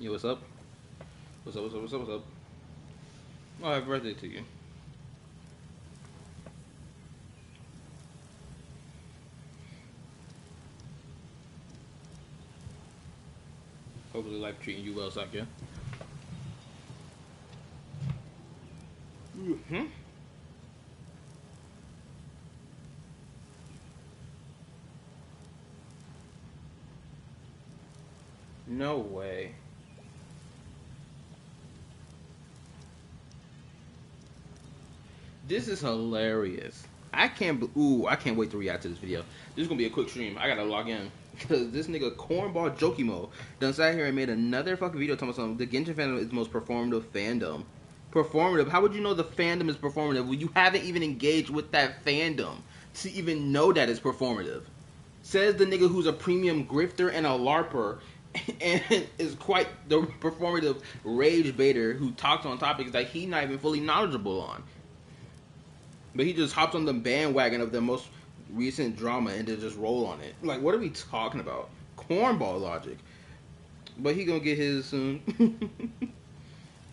Yo, what's up? What's up, what's up, what's up, what's up? Oh, happy birthday to you. Hopefully life treating you well, Sakya. Mm-hmm. No way. This is hilarious. I can't wait to react to this video. This is gonna be a quick stream. I gotta log in. Because this nigga Cornball Jokimo done sat here and made another fucking video talking about something. The Genshin fandom is the most performative fandom. Performative? How would you know the fandom is performative when you haven't even engaged with that fandom to even know that it's performative? Says the nigga who's a premium grifter and a LARPer and is quite the performative rage baiter who talks on topics that he's not even fully knowledgeable on. But he just hops on the bandwagon of the most recent drama and to just roll on it. Like, what are we talking about? Cornball logic. But he gonna get his soon.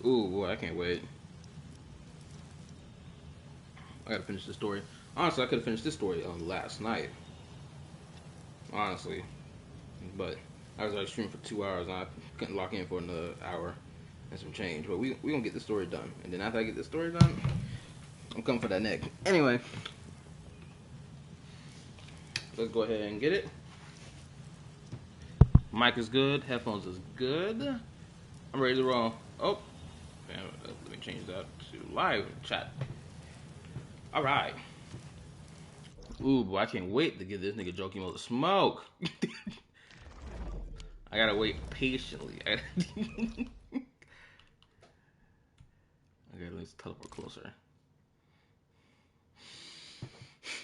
Ooh, boy, I can't wait. I gotta finish the story. Honestly, I could have finished this story last night. Honestly. But I was like streaming for 2 hours and I couldn't lock in for another hour and some change. But we gonna get the story done. And then after I get the story done, I'm coming for that neck. Anyway. Let's go ahead and get it. Mic is good. Headphones is good. I'm ready to roll. Oh. Let me change that to live chat. Alright. Ooh, boy, I can't wait to give this nigga Jokimo the smoke. I gotta wait patiently. I gotta at least teleport closer.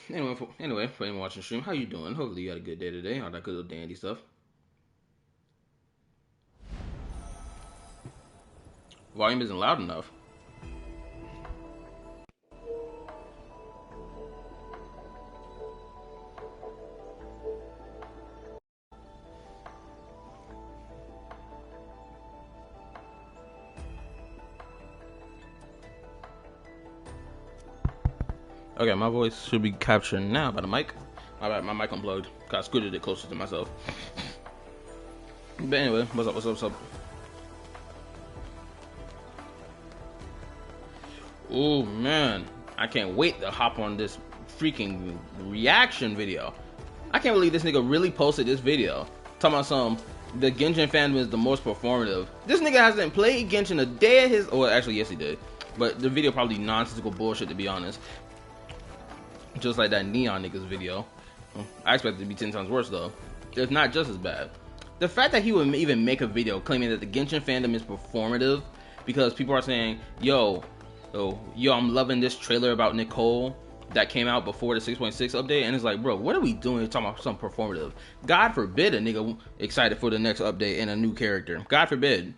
Anyway, for anyone watching the stream, how you doing? Hopefully you had a good day today. All that good old dandy stuff. Volume isn't loud enough. Okay, my voice should be captured now by the mic. Alright, my mic unplugged. I scooted it closer to myself. But anyway, what's up, what's up, what's up? Oh man, I can't wait to hop on this freaking reaction video. I can't believe this nigga really posted this video. Talking about the Genshin fandom is the most performative. This nigga hasn't played Genshin a day of his, or actually yes he did. But the video probably nonsensical bullshit to be honest. Just like that Neon nigga's video. I expect it to be 10 times worse though. It's not just as bad. The fact that he would even make a video claiming that the Genshin fandom is performative because people are saying, yo, I'm loving this trailer about Nicole that came out before the 6.6 update, and it's like, bro, what are we doing talking about some performative? God forbid a nigga excited for the next update and a new character. God forbid.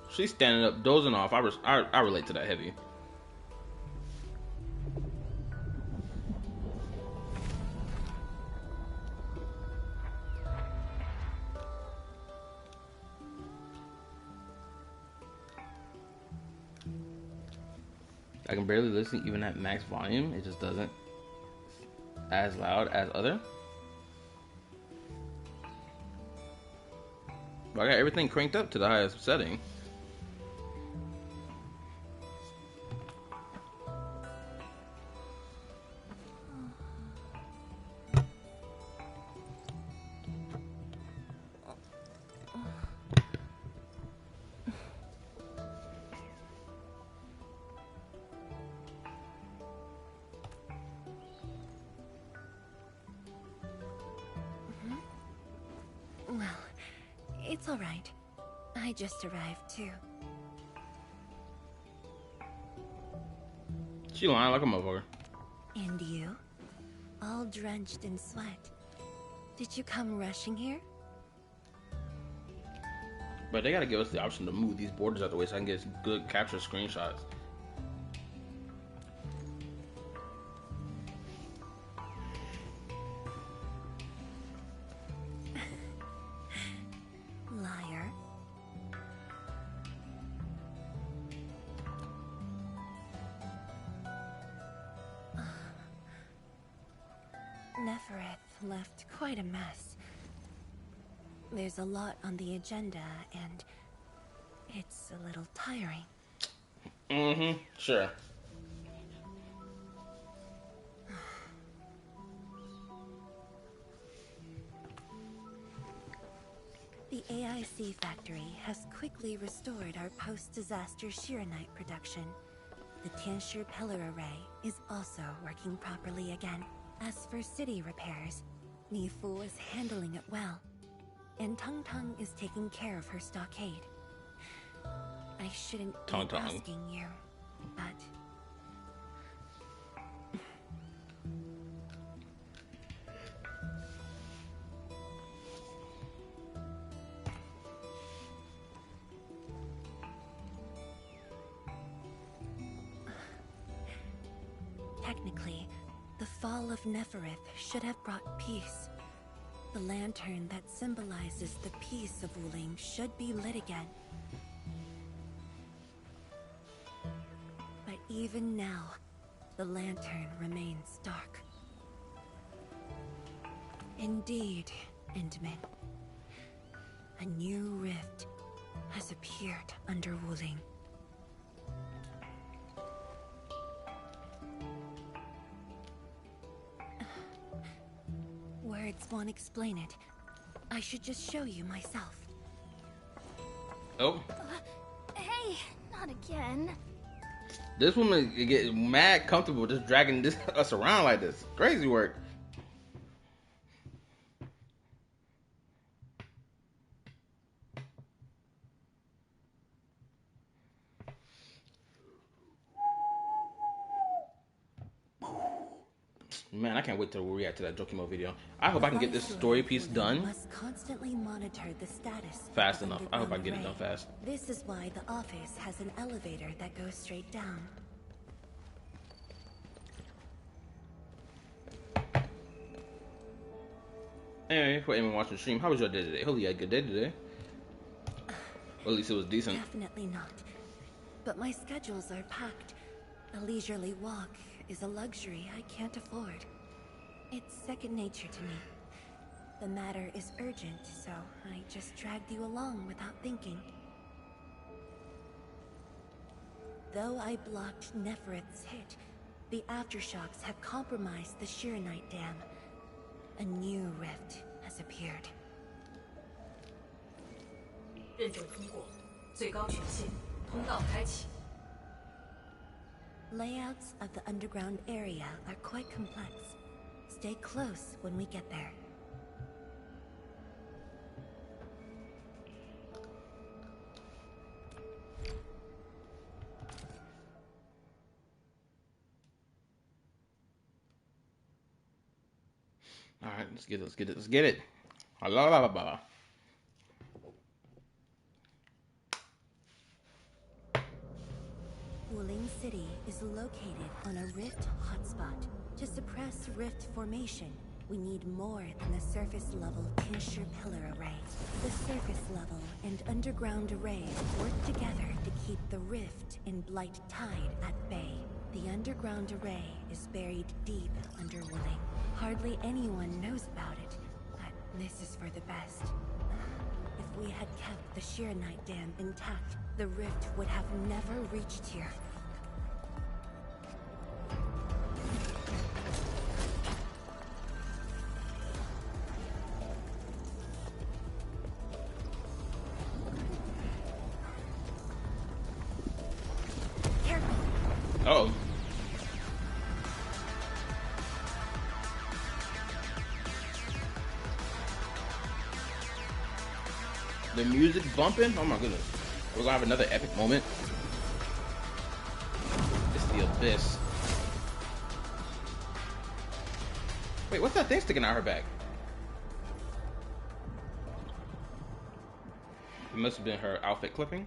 She's standing up, dozing off. I relate to that heavy. I can barely listen even at max volume. It just doesn't as loud as other. But I got everything cranked up to the highest setting. Well, it's all right. I just arrived too. She lying like a motherfucker. And you? All drenched in sweat. Did you come rushing here? But they gotta give us the option to move these borders out the way so I can get good capture screenshots. Liar. Nefereth left quite a mess. There's a lot on the agenda, and it's a little tiring. Mm-hmm. Sure. The AIC factory has quickly restored our post-disaster Shiranite production. The Tianshi pillar array is also working properly again. As for city repairs, Nifu is handling it well, and Tung Tung is taking care of her stockade. I shouldn't be asking you, but... Technically, the fall of Nefereth should have brought peace. The lantern that symbolizes the peace of Wuling should be lit again. But even now, the lantern remains dark. Indeed, Endman. A new rift has appeared under Wuling. Words won't explain it. I should just show you myself. Oh. Hey, not again. This woman get mad comfortable just dragging us around like this. Crazy work. Man, I can't wait to react to that Jokimo video. I hope I can get this story piece done Must constantly monitor the status fast enough. I hope I get it done fast. This is why the office has an elevator that goes straight down. Anyway, for anyone watching the stream, how was your day today? Hopefully you had a good day today. Or at least it was decent. Definitely not. But my schedules are packed. A leisurely walk is a luxury I can't afford. It's second nature to me. The matter is urgent, so I just dragged you along without thinking. Though I blocked Nefereth's hit, the aftershocks have compromised the Shiranite Dam. A new rift has appeared. 认证通过，最高权限，通道开启。 Layouts of the underground area are quite complex. Stay close when we get there. All right, let's get it. Let's get it. Let's get it. La la la la la. Wuling City is located on a rift hotspot. To suppress rift formation, we need more than the surface-level Tianshi pillar array. The surface-level and underground arrays work together to keep the rift in Blight Tide at bay. The underground array is buried deep under Wuling. Hardly anyone knows about it, but this is for the best. If we had kept the Shiranite Dam intact, the rift would have never reached here. Careful. Oh. The music bumping? Oh my goodness. We're gonna have another epic moment. It's the abyss. Wait, what's that thing sticking out her back? It must have been her outfit clipping.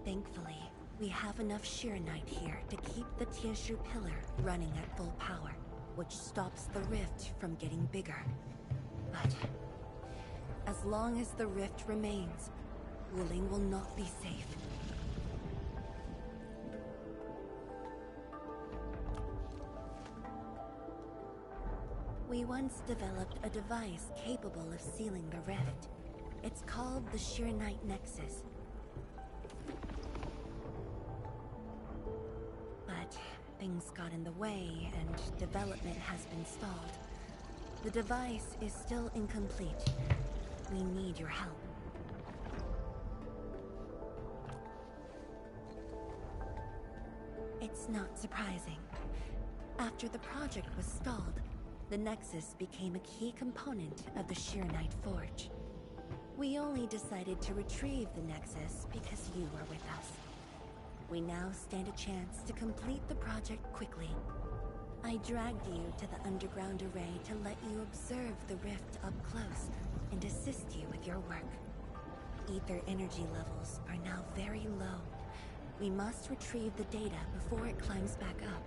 Thankfully, we have enough Sheeranite here to keep the Tianshu pillar running at full power, which stops the rift from getting bigger. But as long as the rift remains, Wuling will not be safe. We once developed a device capable of sealing the rift. It's called the Sheeranite Nexus. But things got in the way and development has been stalled. The device is still incomplete. We need your help. It's not surprising. After the project was stalled, the Nexus became a key component of the Sheeranite Forge. We only decided to retrieve the Nexus because you were with us. We now stand a chance to complete the project quickly. I dragged you to the underground array to let you observe the rift up close and assist you with your work. Ether energy levels are now very low. We must retrieve the data before it climbs back up.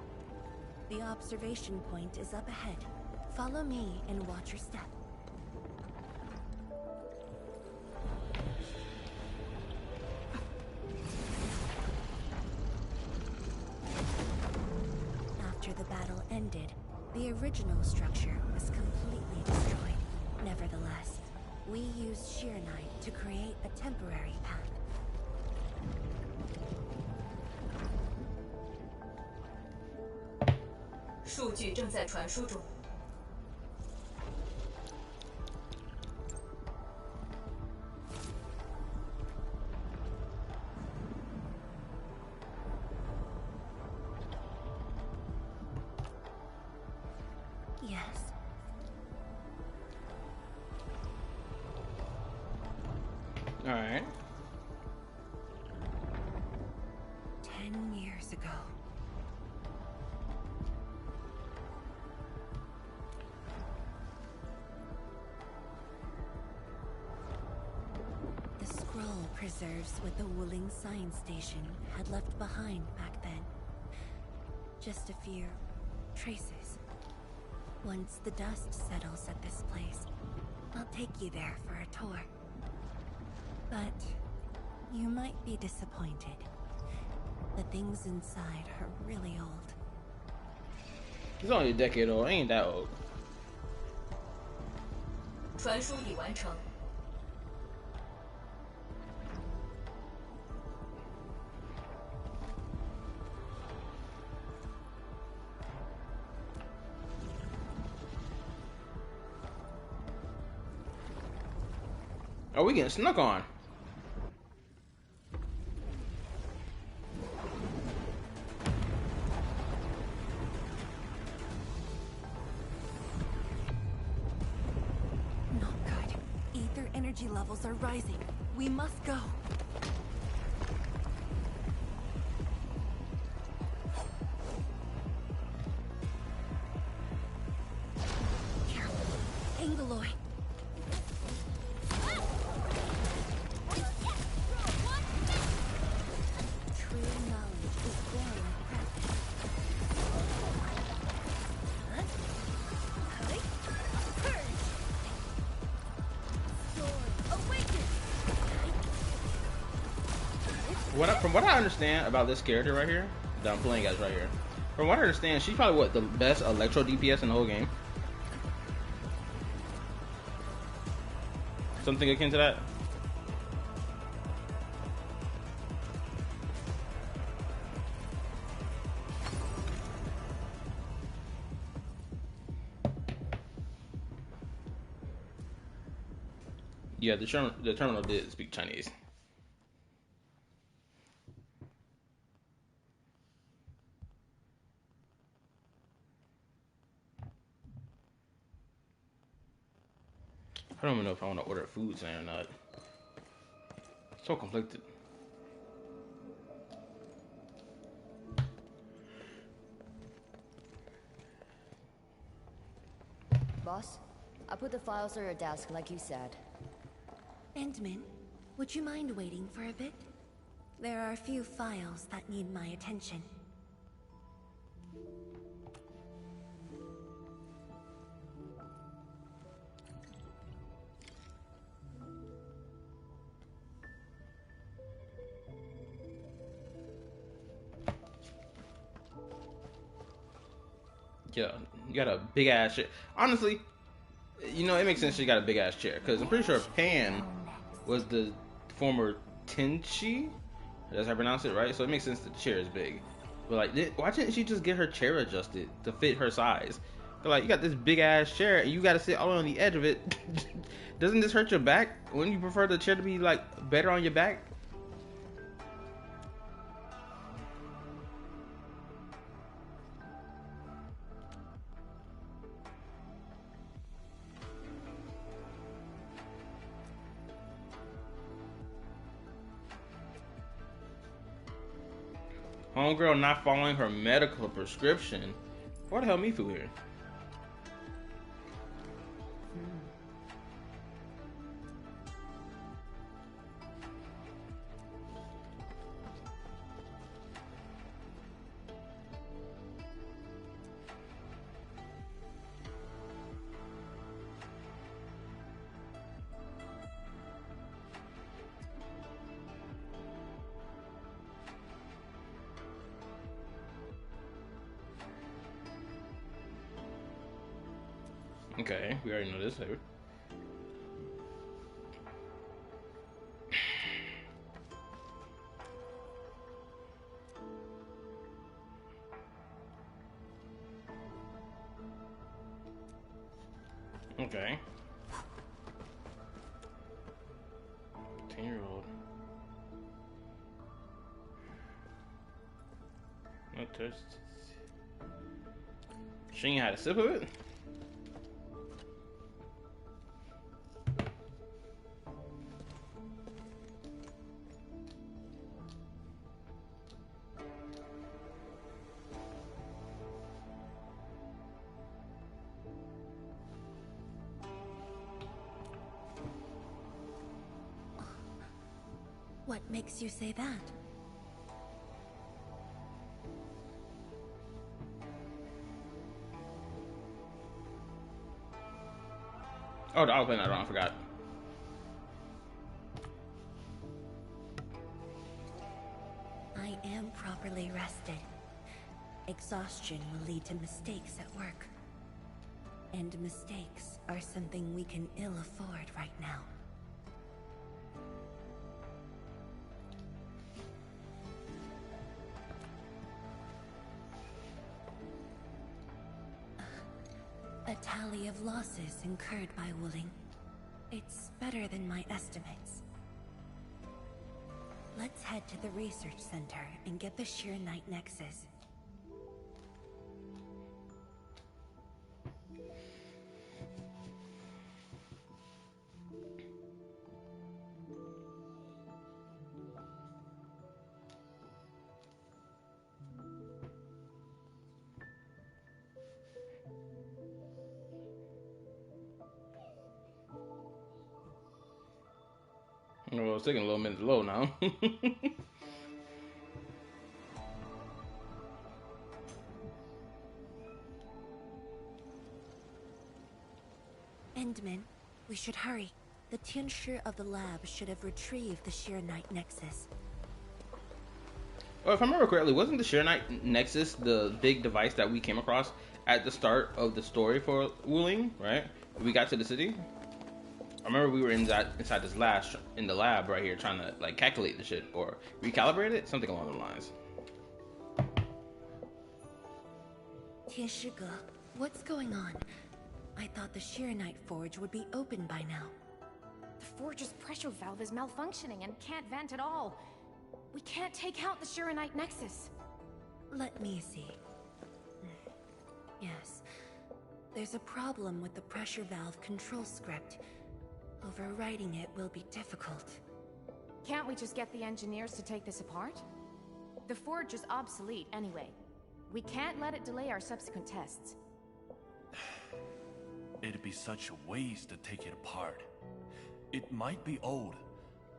The observation point is up ahead. Follow me and watch your step. After the battle ended, the original structure was completely destroyed. Nevertheless, we used Sheeranite to create a temporary path. 数据正在传输中。Yes. All right. 10 years ago. The scroll preserves what the Wuling Science Station had left behind back then. Just a few traces. Once the dust settles at this place, I'll take you there for a tour. But you might be disappointed. The things inside are really old. He's only a decade old. Ain't that old. 传输已完成。 Oh, we getting snuck on. Not good. Ether energy levels are rising. We must go. Careful. Angoloid. True knowledge is born in practice. Huh? Hey. Purge. Sword awaken. From what I understand about this character right here, that I'm playing as right here, from what I understand, she's probably what the best electro DPS in the whole game. Something akin to that. Yeah, the terminal did speak Chinese. I don't even know if I want to order food tonight or not. So conflicted. Boss, I put the files on your desk like you said. Endman, would you mind waiting for a bit? There are a few files that need my attention. Yeah, you got a big ass chair. Honestly, you know, it makes sense she got a big ass chair because I'm pretty sure Pan was the former Tenchi. That's how I pronounce it, right? So it makes sense that the chair is big. But like, why didn't she just get her chair adjusted to fit her size? But like, you got this big ass chair and you got to sit all on the edge of it. Doesn't this hurt your back? Wouldn't you prefer the chair to be like better on your back? Homegirl not following her medical prescription. Why the hell Mifu here? Okay, we already know this. Okay. 10-year-old. No test. She ain't had a sip of it? What makes you say that? Oh, I was playing that wrong. I forgot. I am properly rested. Exhaustion will lead to mistakes at work. And mistakes are something we can ill afford right now. A tally of losses incurred by Wuling. It's better than my estimates. Let's head to the research center and get the Sheer Knight Nexus. Well, it's taking a little minute to load now. Endman, we should hurry. The Tianshi of the lab should have retrieved the Sheer Knight Nexus. Well, if I remember correctly, wasn't the Sheer Knight Nexus the big device that we came across at the start of the story for Wuling, right? We got to the city. I remember we were inside this in the lab right here trying to like calculate the shit or recalibrate it, something along those lines. Tianshi, what's going on? I thought the Sheer Knight Forge would be open by now. The forge's pressure valve is malfunctioning and can't vent at all. We can't take out the Sheer Knight Nexus. Let me see. Yes. There's a problem with the pressure valve control script. Overwriting it will be difficult. Can't we just get the engineers to take this apart? The forge is obsolete anyway. We can't let it delay our subsequent tests. It'd be such a waste to take it apart. It might be old,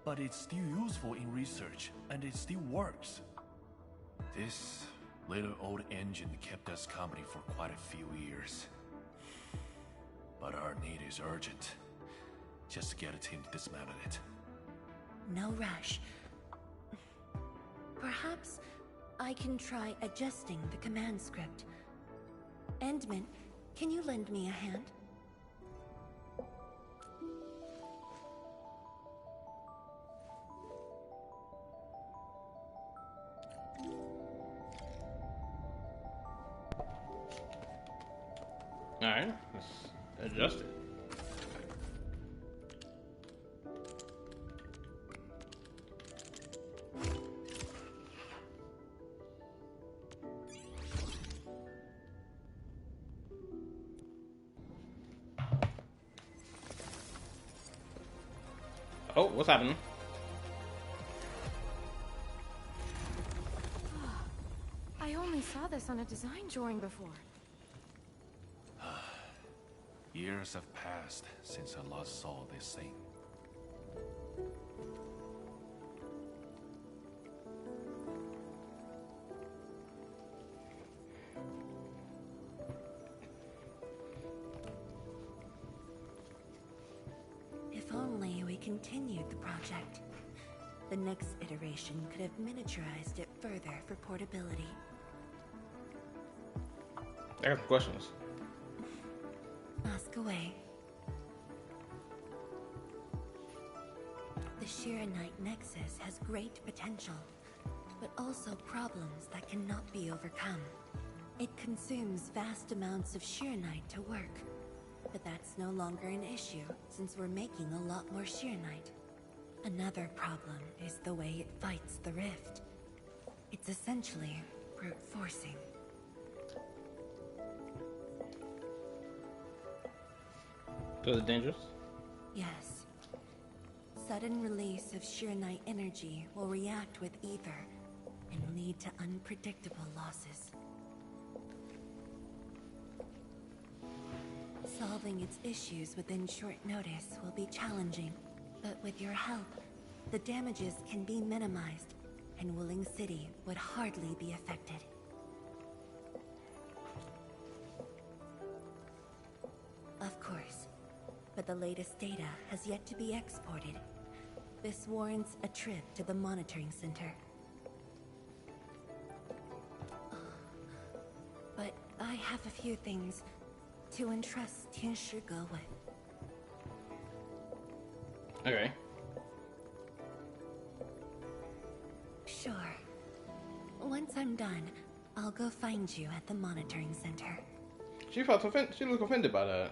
but it's still useful in research, and it still works. This little old engine kept us company for quite a few years. But our need is urgent. Just to get a team to dismantle it. No rush. Perhaps I can try adjusting the command script. Endman, can you lend me a hand? Alright, let's adjust it. Oh, what's happening? I only saw this on a design drawing before. Years have passed since I last saw this thing. If only we continued the project. The next iteration could have miniaturized it further for portability. I got some questions. Ask away. The Shiranite Nexus has great potential, but also problems that cannot be overcome. It consumes vast amounts of Shiranite to work, but that's no longer an issue since we're making a lot more Shiranite. Another problem is the way it fights the rift. It's essentially brute forcing. So is it dangerous? Yes. Sudden release of Shiranite energy will react with ether and lead to unpredictable losses. Solving its issues within short notice will be challenging, but with your help, the damages can be minimized, and Wuling City would hardly be affected. Of course, but the latest data has yet to be exported. This warrants a trip to the monitoring center. But I have a few things to entrust Tianshi Ge with. Okay. Sure. Once I'm done, I'll go find you at the monitoring center. She felt offended. She looked offended by that.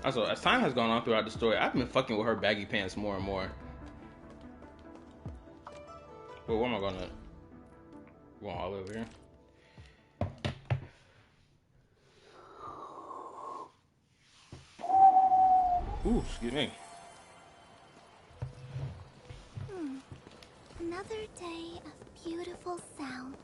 Also, as time has gone on throughout the story, I've been fucking with her baggy pants more and more. Well, where am I going to? Going all the way over here. Ooh, excuse me. Another day of beautiful sounds.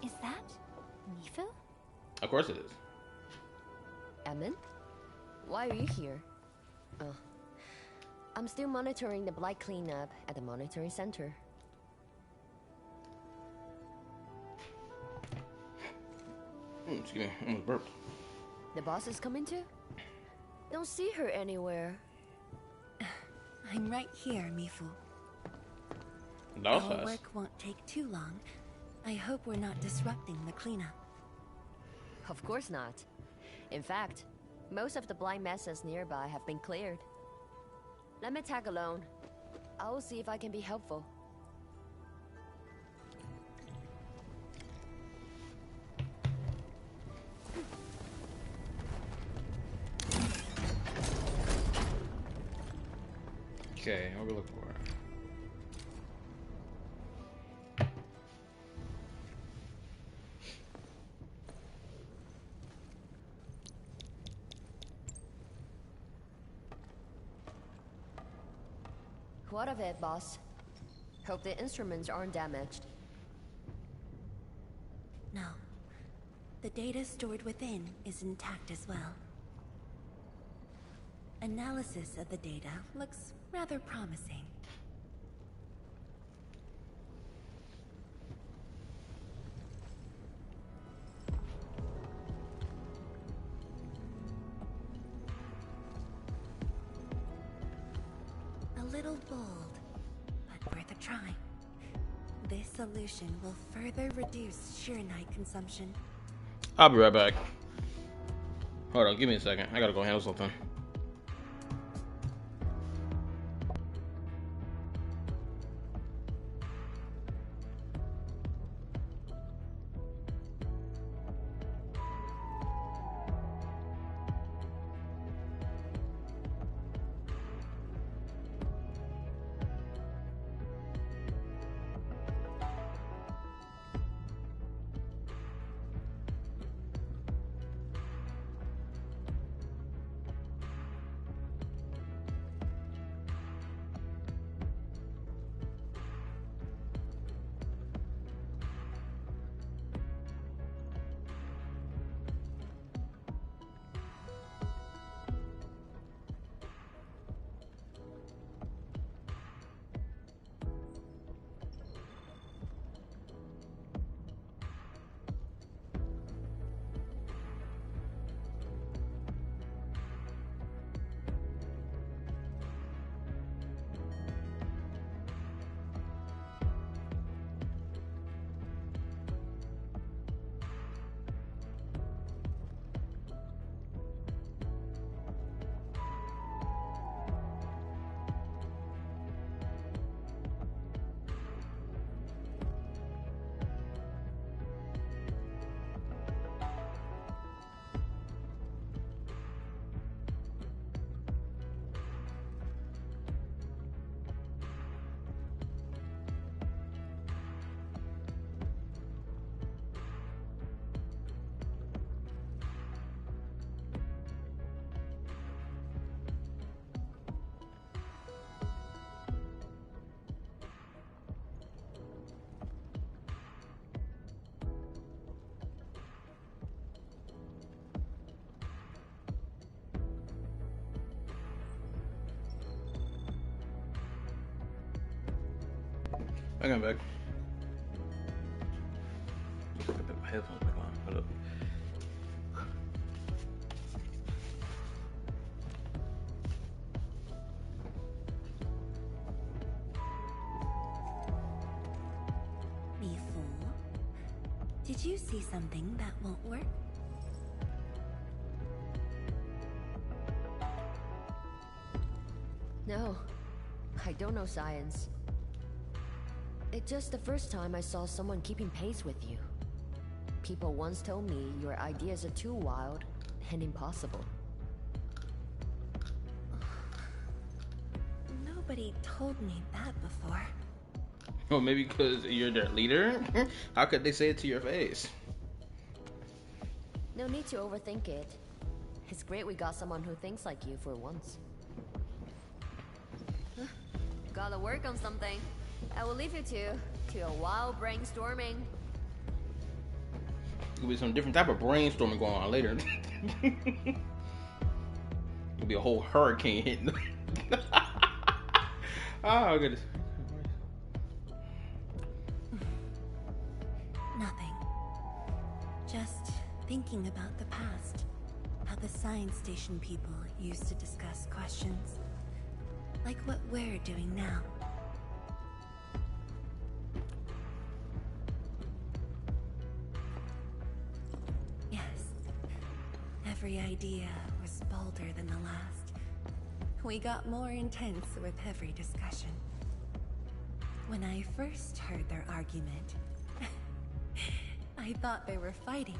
Is that Mifu? Of course it is. Emin? Why are you here? Oh. I'm still monitoring the blight cleanup at the monitoring center. Excuse me, I almost burped. The boss is coming too? Don't see her anywhere. I'm right here, Mifu. That was Our fast. work won't take too long. I hope we're not disrupting the cleanup. Of course not. In fact, most of the blind messes nearby have been cleared. Let me tag along. I will see if I can be helpful. Okay, what we looking for? What of it, boss? Hope the instruments aren't damaged. No. The data stored within is intact as well. Analysis of the data looks rather promising. A little bold, but worth a try. This solution will further reduce Sheernite consumption. I'll be right back. Hold on, give me a second. I gotta go handle something. I got back. Put my headphones back on. Hold up. Me fool. Did you see something that won't work? No, I don't know science. It's just the first time I saw someone keeping pace with you. People once told me your ideas are too wild and impossible. Nobody told me that before. Well, maybe because you're their leader? How could they say it to your face? No need to overthink it. It's great we got someone who thinks like you for once. Gotta work on something. I will leave you to a wild brainstorming. There'll be some different type of brainstorming going on later. There'll be a whole hurricane hitting. Oh goodness. Nothing. Just thinking about the past. How the science station people used to discuss questions. Like what we're doing now. Yes. Every idea was bolder than the last. We got more intense with every discussion. When I first heard their argument, I thought they were fighting.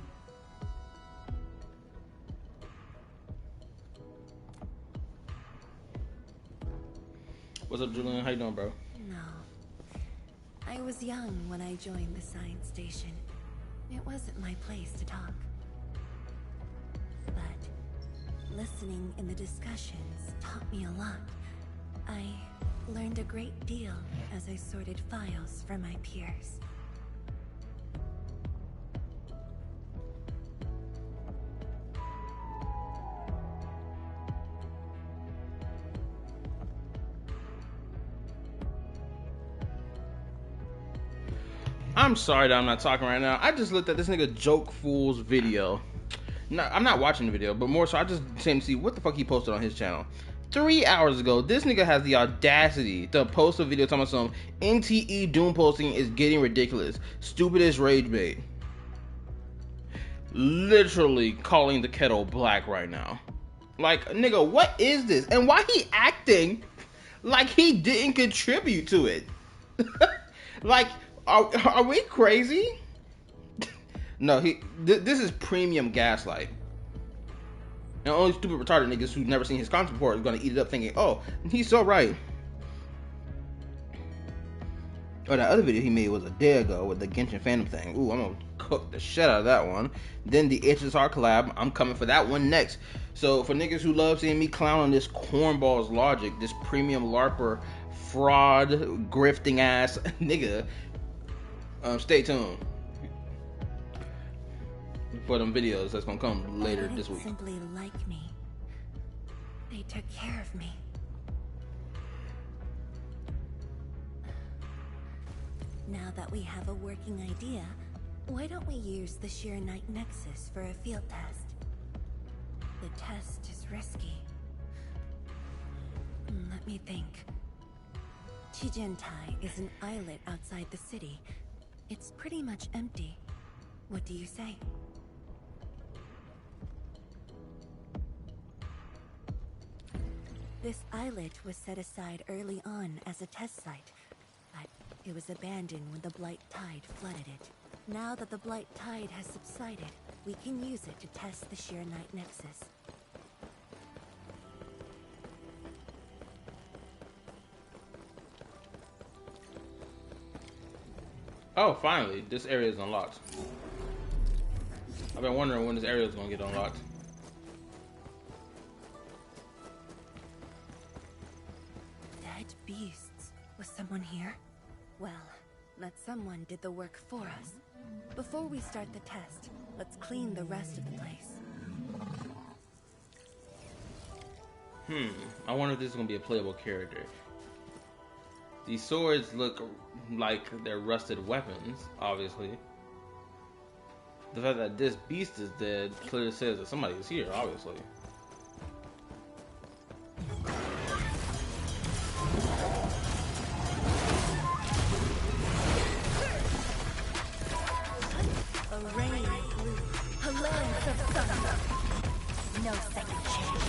What's up, Julian? How you doing, bro? No. I was young when I joined the science station. It wasn't my place to talk. But listening in the discussions taught me a lot. I learned a great deal as I sorted files for my peers. I'm sorry that I'm not talking right now. I just looked at this nigga Joke Fool's video. No, I'm not watching the video, but more so I just came to see what the fuck he posted on his channel. 3 hours ago, this nigga has the audacity to post a video talking about some NTE Doom posting is getting ridiculous. Stupidest rage bait. Literally calling the kettle black right now. Like, nigga, what is this? And why he acting like he didn't contribute to it? Like, are we crazy? No, this is premium gaslight. And only stupid retarded niggas who've never seen his content before is gonna eat it up thinking, oh, he's so right. Oh, that other video he made was a day ago with the Genshin fandom thing. Ooh, I'm gonna cook the shit out of that one. Then the HSR collab, I'm coming for that one next. So for niggas who love seeing me clown on this cornball's logic, this premium LARPer, fraud, grifting ass nigga, stay tuned for them videos that's gonna come later this week. They didn't simply like me. They took care of me. Now that we have a working idea, why don't we use the Sheer Night Nexus for a field test? The test is risky. Let me think. Chijentai is an islet outside the city. It's pretty much empty. What do you say? This islet was set aside early on as a test site, but it was abandoned when the Blight Tide flooded it. Now that the Blight Tide has subsided, we can use it to test the Sheer Night Nexus. Oh, finally, this area is unlocked. I've been wondering when this area is gonna get unlocked. Dead beasts. Was someone here? Well, that someone did the work for us. Before we start the test, let's clean the rest of the place. I wonder if this is gonna be a playable character. These swords look like they're rusted weapons, obviously. The fact that this beast is dead clearly says that somebody is here, obviously. A rain of blue, a lance of thunder. No second chance.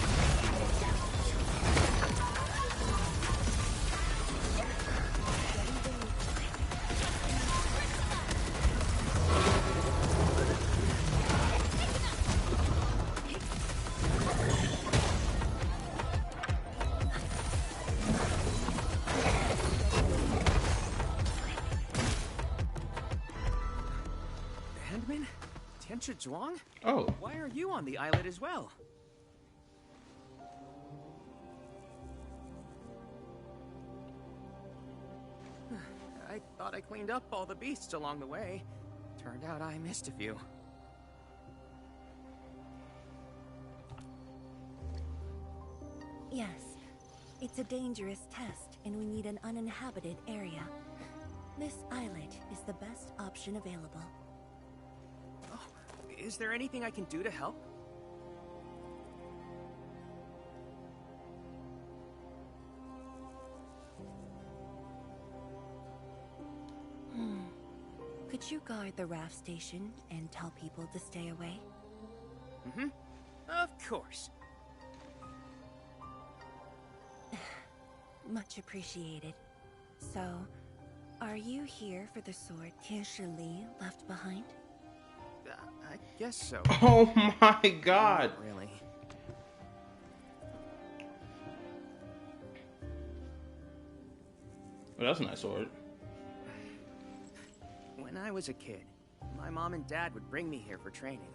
Zhuang? Oh. Why are you on the islet as well? I thought I cleaned up all the beasts along the way. Turned out I missed a few. Yes, it's a dangerous test, and we need an uninhabited area. This islet is the best option available. Is there anything I can do to help? Could you guard the raft station and tell people to stay away? Of course. Much appreciated. So, are you here for the sword Tianshi Li left behind? I guess so. Oh my god. Not really. Well, that's a nice sword. When I was a kid, my mom and dad would bring me here for training.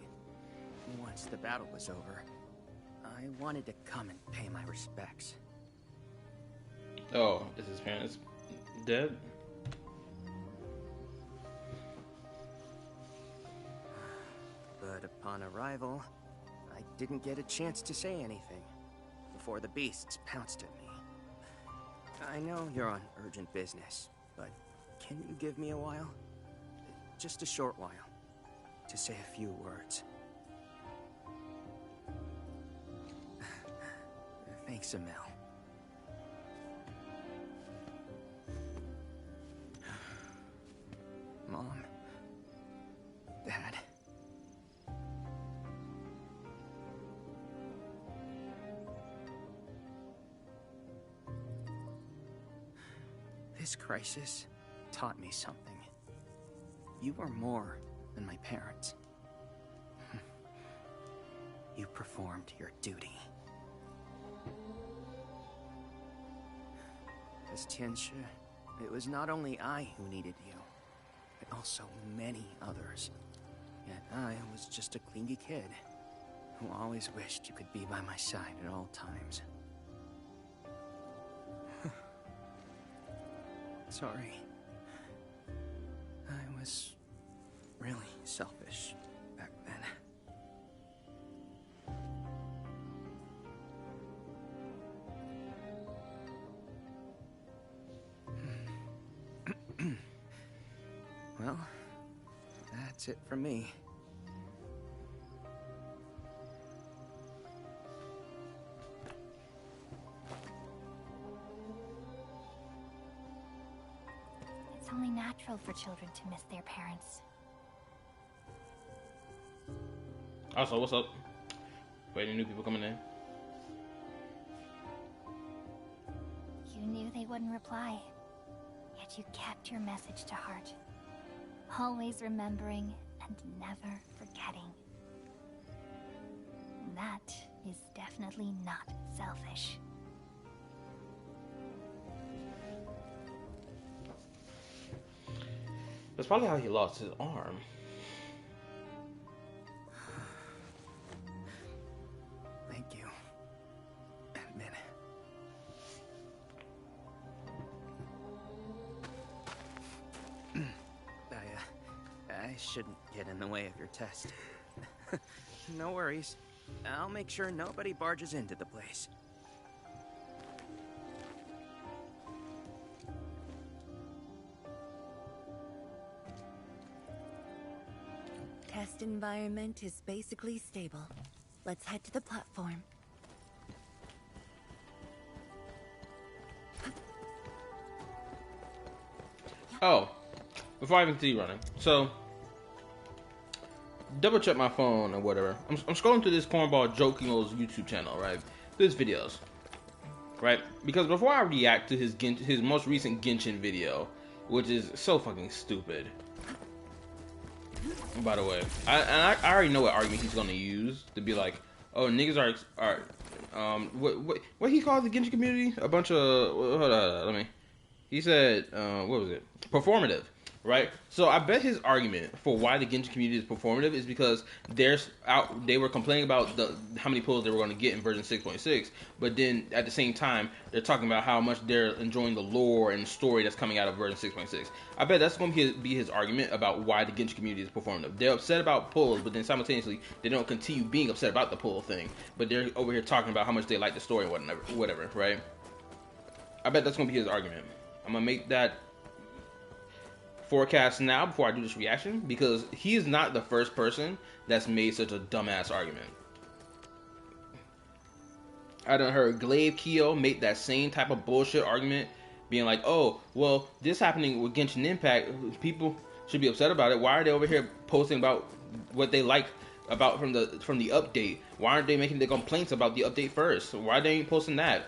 Once the battle was over, I wanted to come and pay my respects. Oh, is his parents dead? But upon arrival, I didn't get a chance to say anything before the beasts pounced at me. I know you're on urgent business, but can you give me a while? Just a short while, to say a few words. Thanks, Amel. Mom. Dad. This crisis taught me something. You are more than my parents. You performed your duty. As Tianshi, it was not only I who needed you, but also many others. Yet I was just a clingy kid who always wished you could be by my side at all times. Sorry. I was really selfish back then. Well, that's it from me. It's only natural for children to miss their parents. Also, what's up? Wait, any new people coming in? You knew they wouldn't reply, yet you kept your message to heart. Always remembering and never forgetting. That is definitely not selfish. That's probably how he lost his arm. Thank you. Admin. I shouldn't get in the way of your test. No worries. I'll make sure nobody barges into the place. Test environment is basically stable. Let's head to the platform. Oh, before I even see you running, so double check my phone or whatever. I'm scrolling through this cornball Jokimo's YouTube channel, right? His videos, right? Because before I react to his most recent Genshin video, which is so fucking stupid. By the way, I already know what argument he's gonna use to be like, oh, niggas are what he called the Genshin community? A bunch of hold on, he said what was it? Performative, right? So I bet his argument for why the Genshin community is performative is because they were complaining about how many pulls they were going to get in version 6.6, but then at the same time they're talking about how much they're enjoying the lore and story that's coming out of version 6.6. I bet that's going to be his argument about why the Genshin community is performative. They're upset about pulls, but then simultaneously they don't continue being upset about the pull thing, but they're over here talking about how much they like the story and whatever, right? I bet that's going to be his argument. I'm going to make that forecast now before I do this reaction, because he is not the first person that's made such a dumbass argument. I done heard Glaive Kyo make that same type of bullshit argument, being like, oh, well, this happening with Genshin Impact, people should be upset about it. Why are they over here posting about what they like about from the update? Why aren't they making the complaints about the update first? Why they ain't posting that?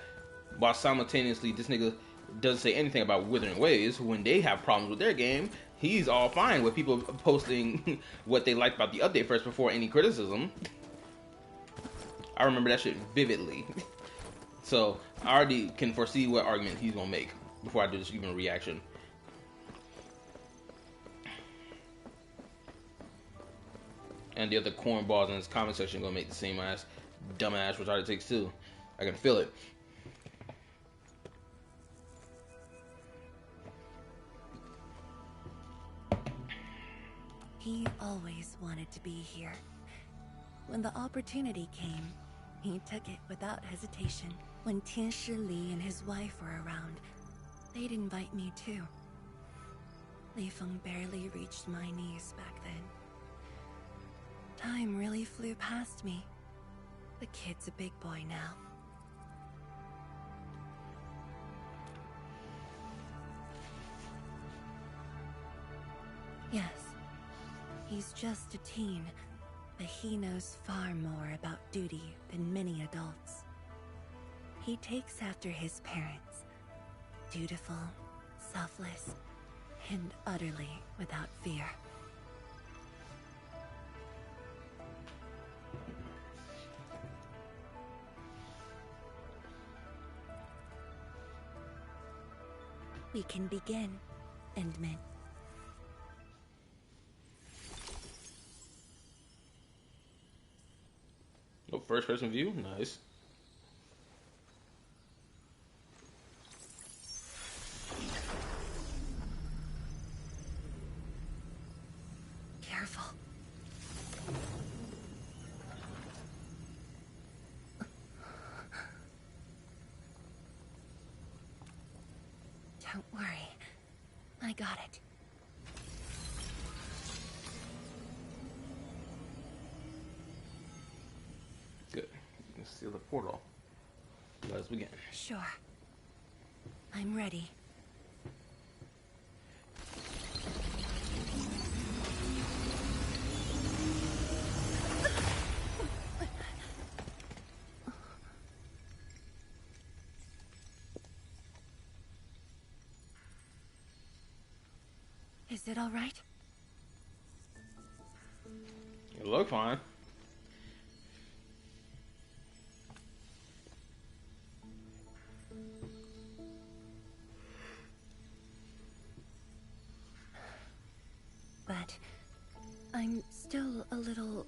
While simultaneously this nigga doesn't say anything about Withering Waves. When they have problems with their game, he's all fine with people posting what they like about the update first before any criticism. I remember that shit vividly. So I already can foresee what argument he's gonna make before I do this even reaction. And the other cornballs in his comment section gonna make the same ass dumbass retarded takes too. I can feel it. He always wanted to be here. When the opportunity came, he took it without hesitation. When Tianshi Li and his wife were around, they'd invite me too. Li Feng barely reached my knees back then. Time really flew past me. The kid's a big boy now. Yes, he's just a teen, but he knows far more about duty than many adults. He takes after his parents, dutiful, selfless, and utterly without fear. We can begin, Endman. Oh, first person view? Nice. Careful. Don't worry. I got it. Good. Let's seal the portal. Let's begin. Sure. I'm ready. Is it all right? You look fine. But I'm still a little...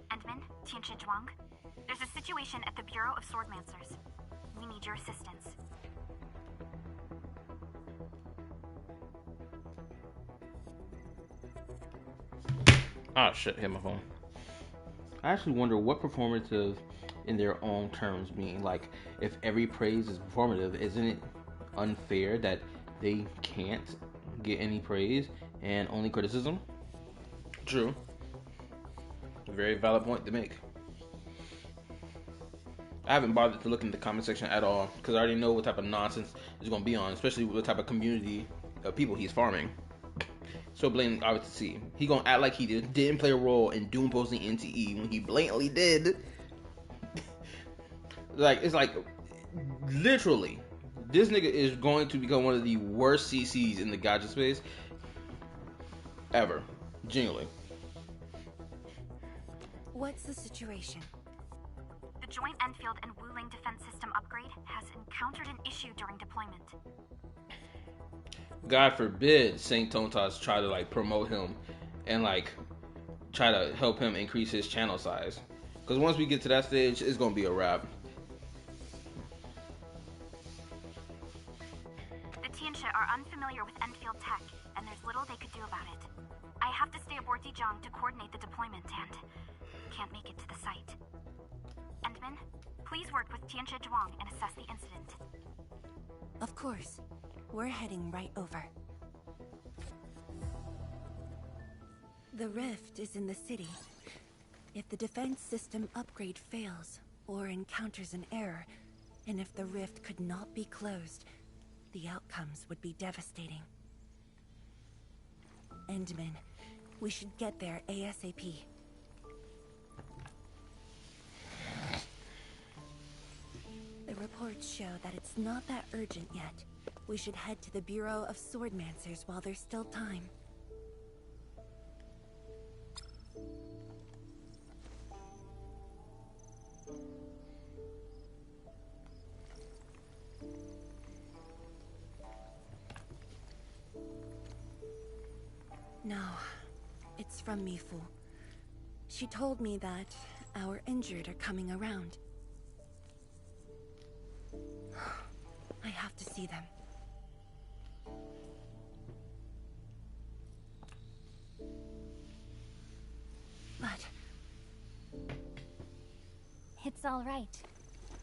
Endman, Tianshi Zhuang. There's a situation at the Bureau of Swordmancers. We need your assistance. Oh shit, hit my phone. I actually wonder what performative in their own terms mean. Like, if every praise is performative, isn't it unfair that they can't get any praise and only criticism? True. A very valid point to make. I haven't bothered to look in the comment section at all because I already know what type of nonsense is going to be on, especially what type of community of people he's farming. So blatant, obvious to see. He gonna act like he didn't play a role in Doom posting NTE when he blatantly did. Like, it's like, literally, this nigga is going to become one of the worst CCs in the gacha space ever. Genuinely. What's the situation? The Joint Endfield and Wuling defense system upgrade has encountered an issue during deployment. God forbid Saint Tontas try to like promote him and like try to help him increase his channel size. Because once we get to that stage, it's gonna be a wrap. The Tianshi are unfamiliar with Endfield tech, and there's little they could do about it. I have to stay aboard Dijiang to coordinate the deployment and can't make it to the site. Endman, please work with Tianshi Zhuang and assess the incident. Of course. We're heading right over. The rift is in the city. If the defense system upgrade fails or encounters an error, and if the rift could not be closed, the outcomes would be devastating. Endman, we should get there ASAP. The reports show that it's not that urgent yet. We should head to the Bureau of Swordmancers while there's still time. No, it's from Mifu. She told me that our injured are coming around. I have to see them. But... It's all right.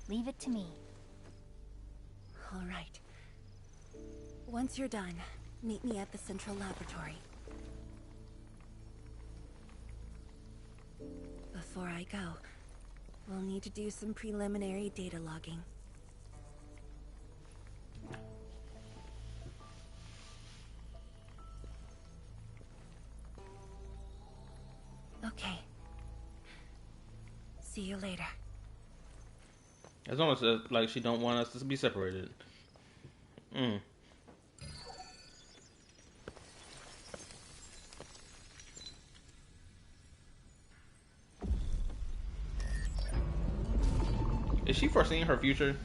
Leave it to me. all right. Once you're done, meet me at the central laboratory. Before I go, we'll need to do some preliminary data logging. Okay. See you later. It's almost like she don't want us to be separated. Is she foreseeing her future?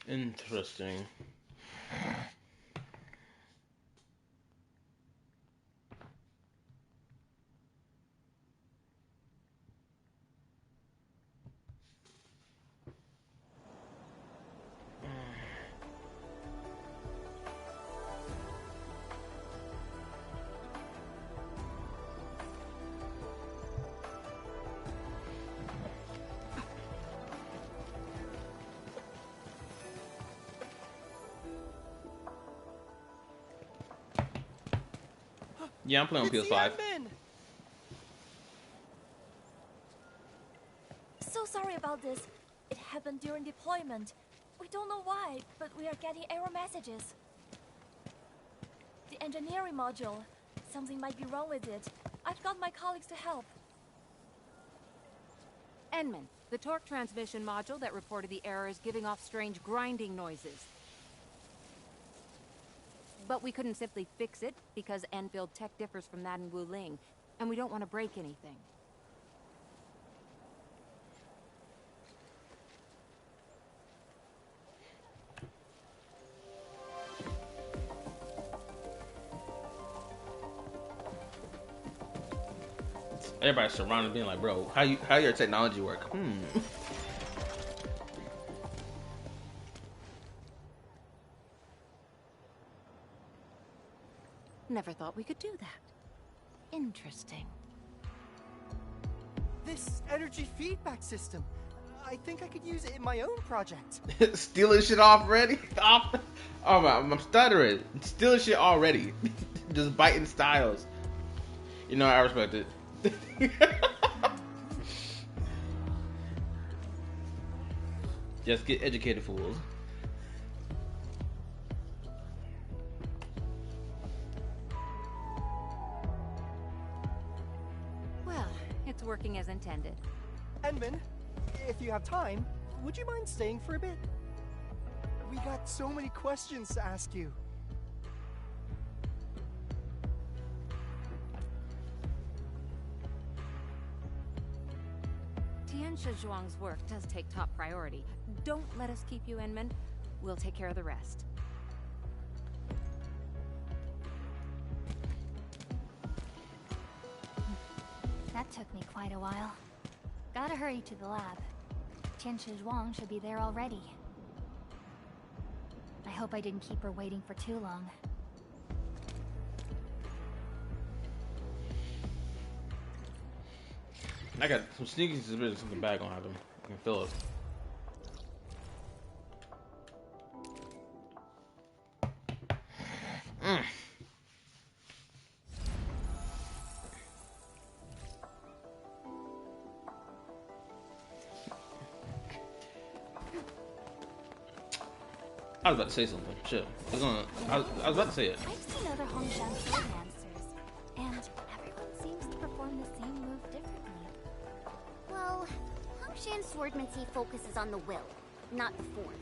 Interesting. Yeah, I'm playing on PS5. So sorry about this. It happened during deployment. We don't know why, but we are getting error messages. The engineering module. Something might be wrong with it. I've got my colleagues to help. Enman, the torque transmission module that reported the error is giving off strange grinding noises. But we couldn't simply fix it because Enfield tech differs from that in Wuling, and we don't want to break anything. Everybody's surrounded, being like, "Bro, how your technology work?" Never thought we could do that. Interesting. This energy feedback system. I think I could use it in my own project. Stealing shit already? Oh, I'm stuttering. Stealing shit already. Just biting styles. You know, I respect it. Just get educated, fools. Well, it's working as intended. Enman, if you have time, would you mind staying for a bit? We got so many questions to ask you. Tianshi Zhuang's work does take top priority. Don't let us keep you, Enman. We'll take care of the rest. That took me quite a while. Gotta hurry to the lab. Tianshi Zhuang should be there already. I hope I didn't keep her waiting for too long. I got some sneaky suspicion something bad gonna happen. I can feel it. I was about to say something. Shit. I was about to say it. I've seen other Hongshan swordmancers, and everyone seems to perform the same move differently. Well, Hongshan swordmancy focuses on the will, not the form.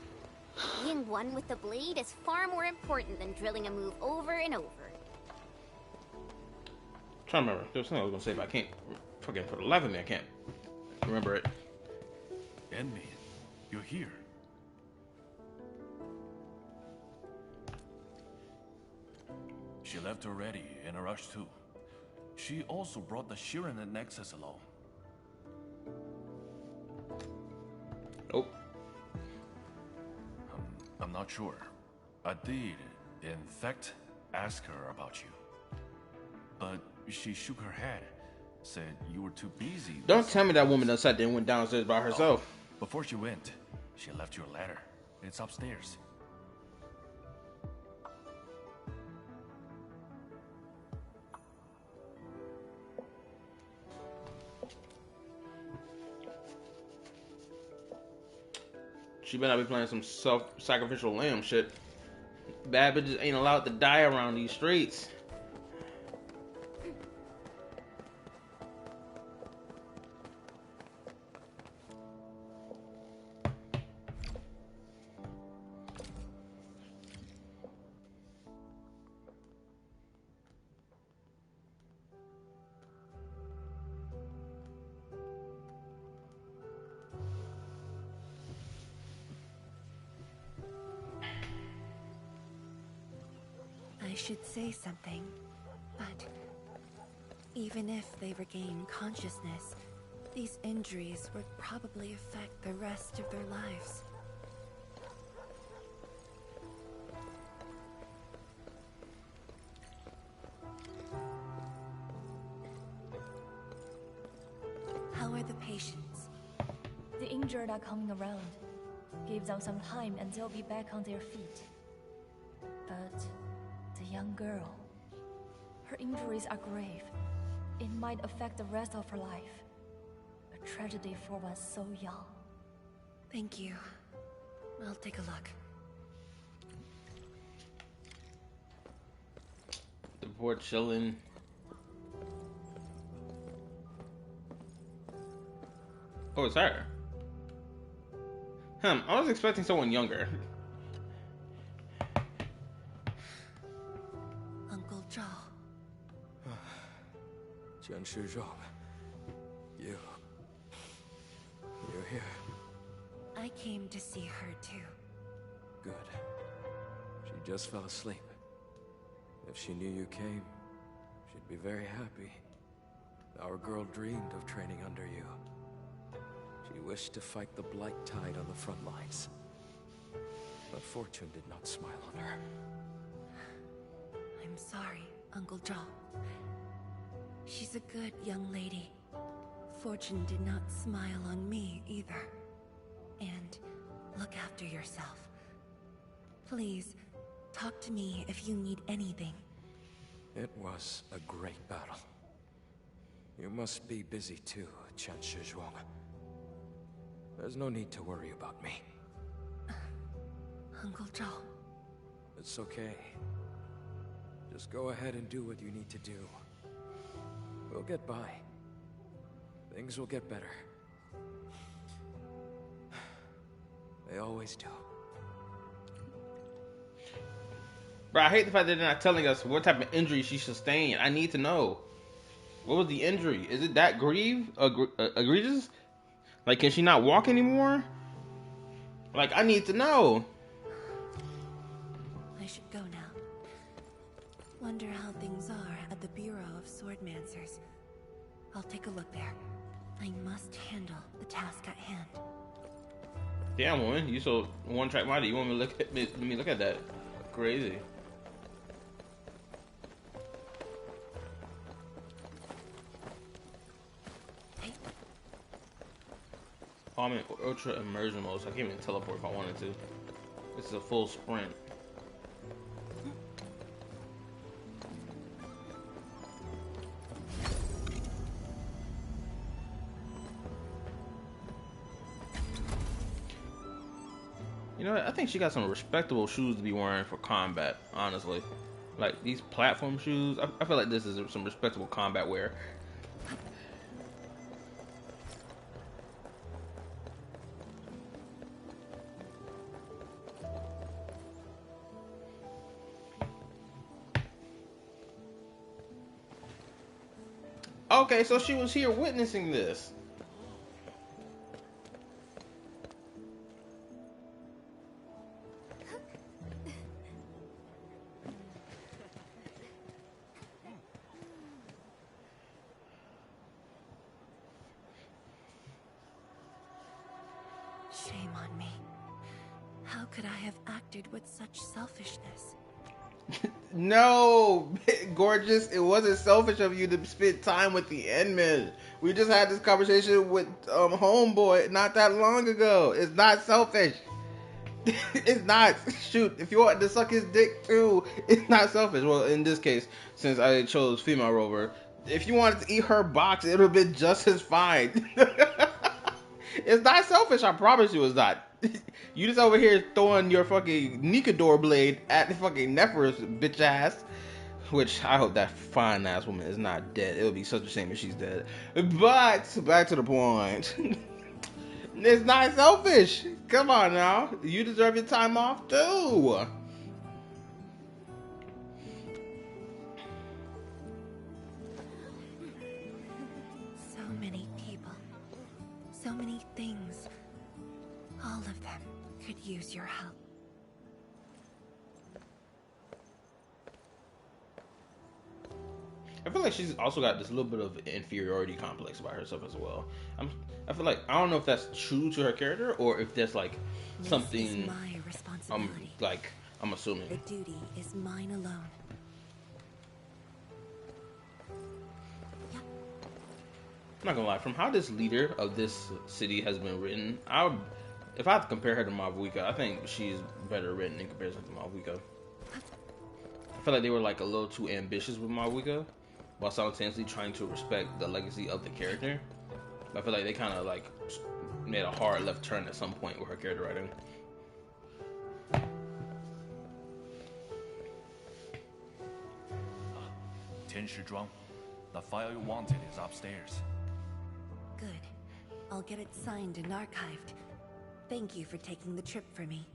Being one with the blade is far more important than drilling a move over and over. trying to remember. There was something I was gonna say, but I can't. Fucking for the life of me, I can't remember it. Enmi, you're here. She left already, in a rush too. She also brought the Shiren and Nexus along. Oh. I'm not sure. I did, in fact, ask her about you. But she shook her head, said you were too busy. Don't tell me that woman done sat there and went downstairs by herself. Oh, before she went, she left you a letter. It's upstairs. She better not be playing some self-sacrificial lamb shit. Bad bitches ain't allowed to die around these streets. I should say something, but even if they regain consciousness, these injuries would probably affect the rest of their lives. How are the patients? The injured are coming around. Give them some time and they'll be back on their feet. But the young girl, her injuries are grave. It might affect the rest of her life. A tragedy for one so young. Thank you. I'll take a look. The poor chillin'. Oh, it's her. I was expecting someone younger. Uncle Zhao. You're here. I came to see her too. Good. She just fell asleep. If she knew you came, she'd be very happy. Our girl dreamed of training under you. She wished to fight the Blight Tide on the front lines. But fortune did not smile on her. I'm sorry, Uncle Zhao. She's a good young lady. Fortune did not smile on me either. And look after yourself. Please, talk to me if you need anything. It was a great battle. You must be busy too, Chen Shizhuang. There's no need to worry about me. Uncle Zhao. It's okay. Just go ahead and do what you need to do. We'll get by. Things will get better. They always do. Bro, I hate the fact that they're not telling us what type of injury she sustained. I need to know. What was the injury? Is it that egregious? Like, can she not walk anymore? Like, I need to know. I should go now. Wonder how things are at the Bureau of Swordmancers. I'll take a look there. I must handle the task at hand. Damn, woman, you so one-track minded. You want me to look at me look at that? Crazy. Oh, I'm in ultra immersion mode, so I can't even teleport if I wanted to. This is a full sprint. You know what? I think she got some respectable shoes to be wearing for combat, honestly. Like, these platform shoes, I feel like this is some respectable combat wear. Okay, so she was here witnessing this. Shame on me. How could I have acted with such selfishness? No, gorgeous. It wasn't selfish of you to spend time with the Endmen. We just had this conversation with Homeboy not that long ago. It's not selfish. It's not. Shoot, if you want to suck his dick too, it's not selfish. Well, in this case, since I chose female Rover, if you wanted to eat her box, it would have been just as fine. It's not selfish. I promise you, it's not. You just over here throwing your fucking Nikador blade at the fucking Nephros bitch ass. Which I hope that fine ass woman is not dead. It would be such a shame if she's dead. But back to the point. It's not selfish. Come on now. You deserve your time off too. So many people. So many things. All of them could use your help. I feel like she's also got this little bit of inferiority complex about herself as well. I feel like I don't know if that's true to her character or if that's like something. This is my responsibility. I'm assuming. The duty is mine alone. I'm not gonna lie. From how this leader of this city has been written, if I have to compare her to Mavuika, I think she's better written in comparison to Mavuika. I feel like they were like a little too ambitious with Mavuika, while simultaneously trying to respect the legacy of the character. I feel like they kind of like made a hard left turn at some point with her character writing. Tianshizhuang, the file you wanted is upstairs. Good. I'll get it signed and archived. Thank you for taking the trip for me.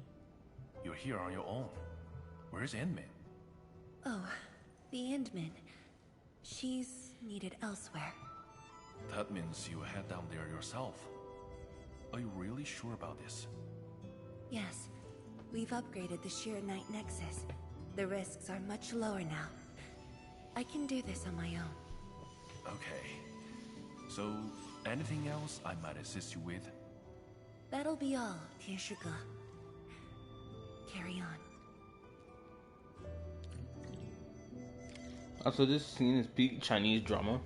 You're here on your own. Where's Endmin? Oh, the Endmin. She's needed elsewhere. That means you head down there yourself. Are you really sure about this? Yes. We've upgraded the Sheer Night Nexus. The risks are much lower now. I can do this on my own. Okay. So, anything else I might assist you with? That'll be all, Tianshiga. Carry on. Also, this scene is peak Chinese drama.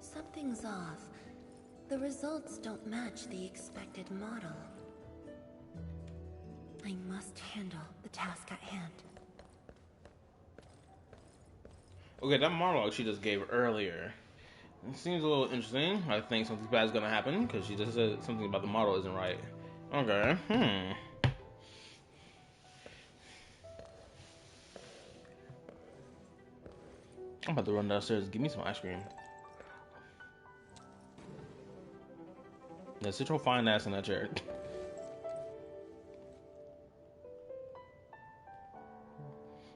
Something's off. The results don't match the expected model. I must handle the task at hand. Okay, that monologue she just gave earlier. It seems a little interesting. I think something bad is gonna happen because she just said something about the model isn't right. Okay. I'm about to run downstairs. Give me some ice cream. Yeah, sit your fine ass in that chair.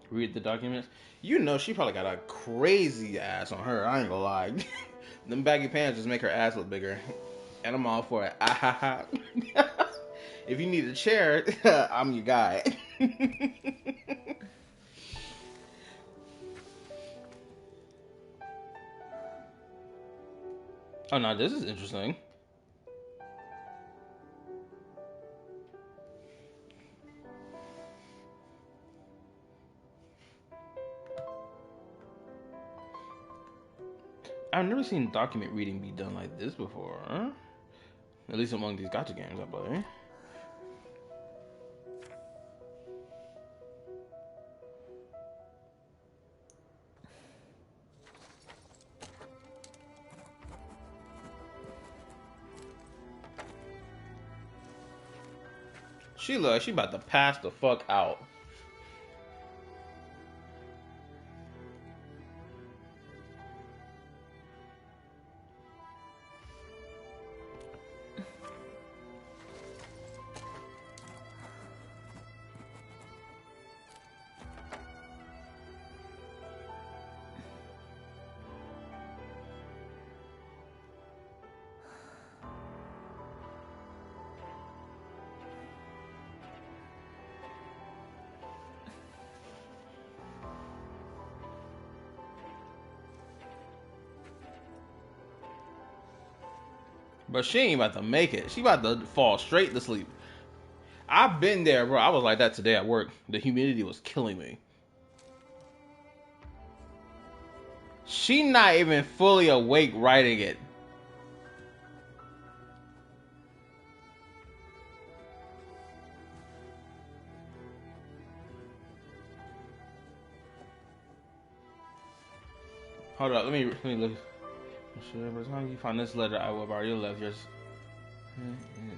Read the documents. You know she probably got a crazy ass on her. I ain't gonna lie. Them baggy pants just make her ass look bigger. And I'm all for it. If you need a chair, I'm your guy. Oh no, this is interesting. I've never seen document reading be done like this before, huh? At least among these gacha games I play. She look like she about to pass the fuck out. But she ain't about to make it. She about to fall straight to sleep. I've been there, bro. I was like that today at work. The humidity was killing me. She not even fully awake writing it. Hold up, let me look. Sure, by the time you find this letter, I will have already left yours.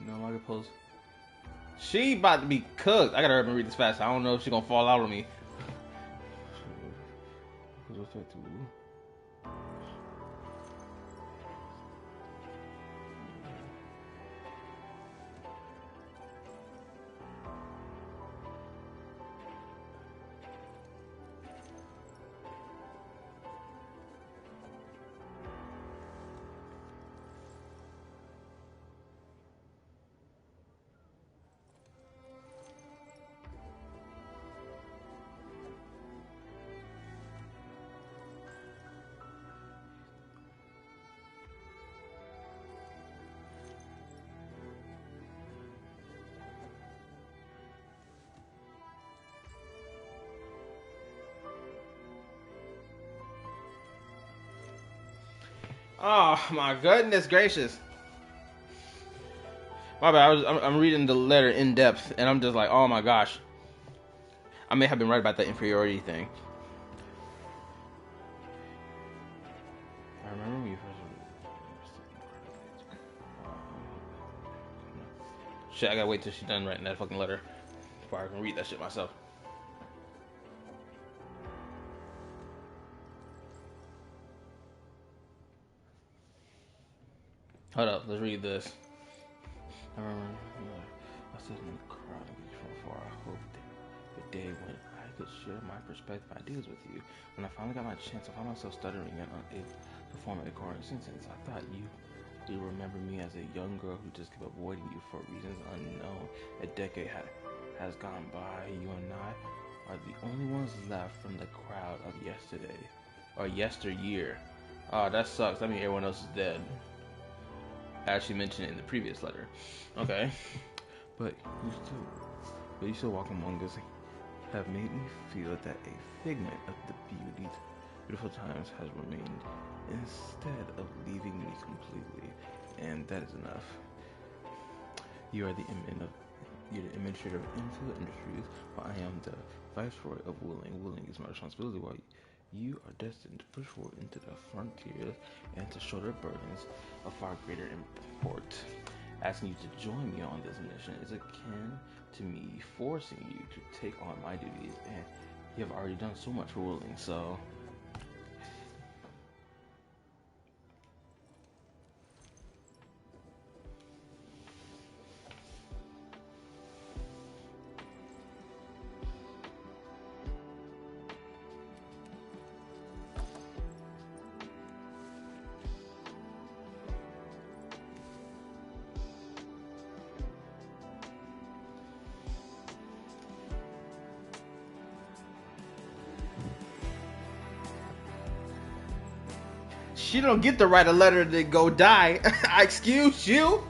No, I can post. She about to be cooked. I gotta hurry up and read this fast. I don't know if she's gonna fall out on me. Oh my goodness gracious! My bad. I'm reading the letter in depth, and I'm just like, oh my gosh. I may have been right about that inferiority thing. I remember when you first. Shit, I gotta wait till she's done writing that fucking letter before I can read that shit myself. Hold up, let's read this. I remember I stood in the crowd from afar. I hoped the day when I could share my perspective ideas with you. When I finally got my chance, I found myself stuttering and unable to form a coherent sentence. I thought you remember me as a young girl who just kept avoiding you for reasons unknown. A decade has gone by. You and I are the only ones left from the crowd of yesterday. Or yesteryear. Oh, that sucks. That means everyone else is dead. I actually mentioned it in the previous letter. Okay. But you still walk among us have made me feel that a figment of the beautiful times has remained instead of leaving me completely, and that is enough. You are the administrator of Endfield Industries, while I am the viceroy of Willing. Willing is my responsibility, while you are destined to push forward into the frontiers and to shoulder burdens of far greater import. Asking you to join me on this mission is akin to me forcing you to take on my duties, and you have already done so much for Willing, so... She don't get to write a letter to go die. Excuse you?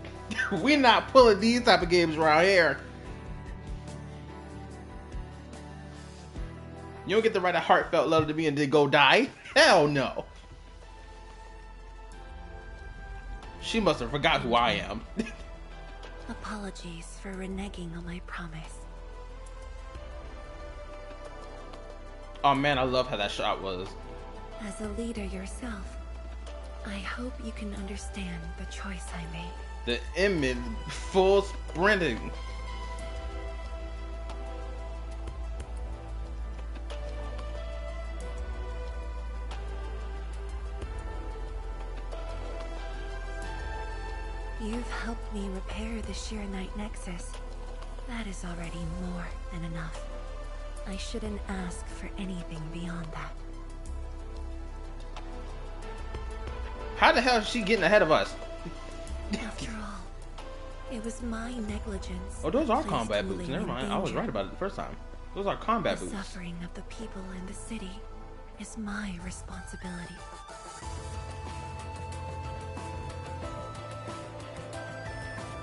We not pulling these type of games around here. You don't get to write a heartfelt letter to me and then go die. Hell no. She must have forgot who I am. Apologies for reneging on my promise. Oh man, I love how that shot was. As a leader yourself, I hope you can understand the choice I made. The image full sprinting. You've helped me repair the Sheer Night Nexus. That is already more than enough. I shouldn't ask for anything beyond that. How the hell is she getting ahead of us? After all, it was my negligence. Oh, those are combat boots. Never mind. I was right about it the first time. Those are combat boots. The suffering of the people in the city is my responsibility.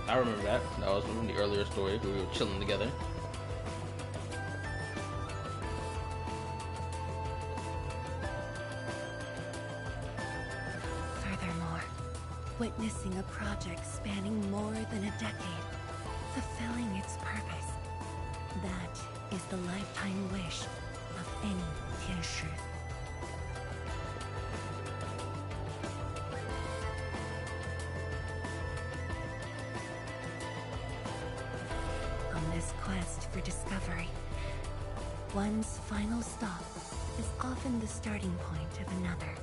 I remember that. That was from the earlier story where we were chilling together. Furthermore, witnessing a project spanning more than a decade, fulfilling its purpose, that is the lifetime wish of any Tianshi. On this quest for discovery, one's final stop is often the starting point of another.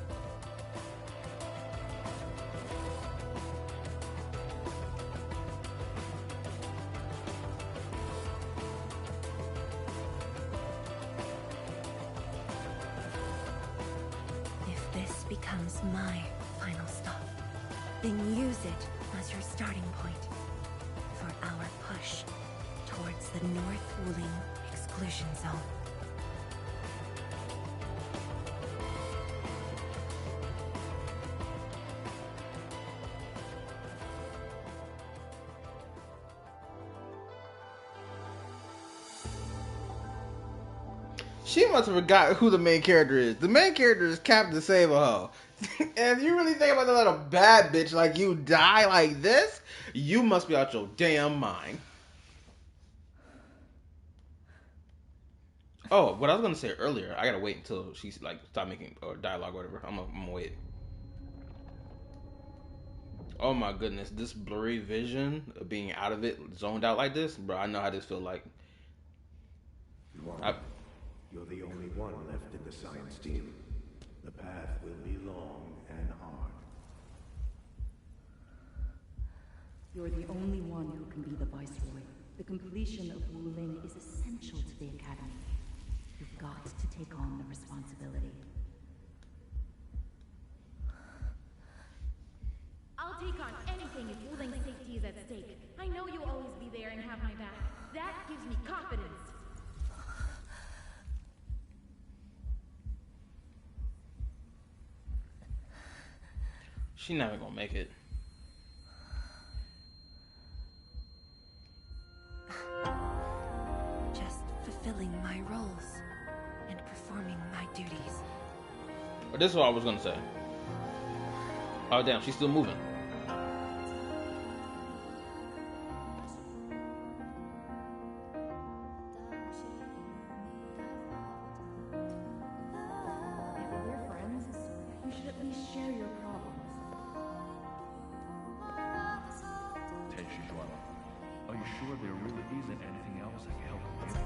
If this becomes my final stop, then use it as your starting point for our push towards the North Wuling exclusion zone. She must have forgot who the main character is. The main character is Captain Save-A-Ho. And if you really think about the little bad bitch like you die like this, you must be out your damn mind. Oh, what I was gonna say earlier, I gotta wait until she's like stop making or dialogue or whatever. I'm gonna wait. Oh my goodness, this blurry vision of being out of it, zoned out like this, bro. I know how this feel like. You're the only one left in the science team. The path will be long and hard. You're the only one who can be the Viceroy. The completion of Wuling is essential to the Academy. You've got to take on the responsibility. I'll take on anything if Wuling's safety is at stake. I know you'll always be there and have my back. That gives me confidence. She's never gonna make it. Just fulfilling my roles and performing my duties. But this is what I was gonna say. Oh damn, she's still moving. Are you sure there really isn't anything else I can help you with?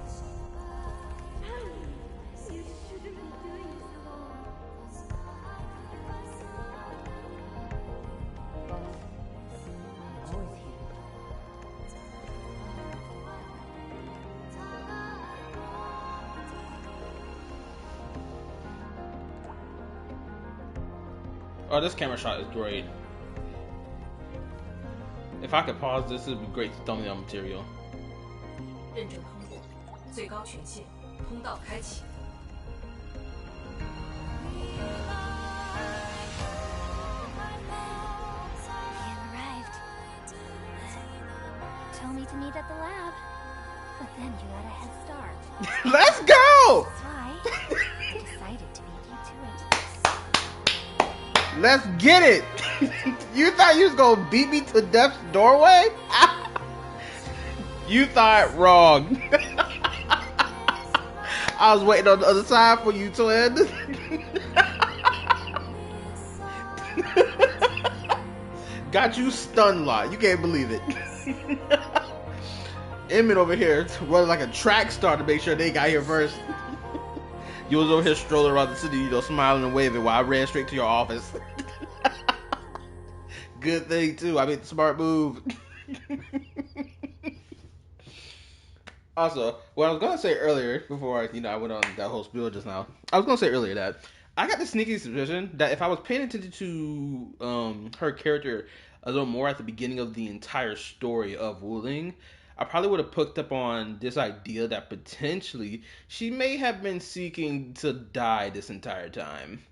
You shouldn't be doing this Always here. Oh, this camera shot is great. If I could pause this, it'd be great thumbnail material. 认证通过，最高权限，通道开启。 Told me to meet at the lab, but then you got a head start. Let's go! That's why I decided to beat you to it. Let's get it! You thought you was gonna beat me to death's doorway? You thought wrong. I was waiting on the other side for you, twin. Got you stun locked. You can't believe it. Emmett over here running like a track star to make sure they got here first. You was over here strolling around the city, smiling and waving while I ran straight to your office. Good thing too. I made the smart move. Also, what I was gonna say earlier, before I went on that whole spiel just now, I was gonna say earlier that I got the sneaky suspicion that if I was paying attention to her character a little more at the beginning of the entire story of Wuling, I probably would have picked up on this idea that potentially she may have been seeking to die this entire time.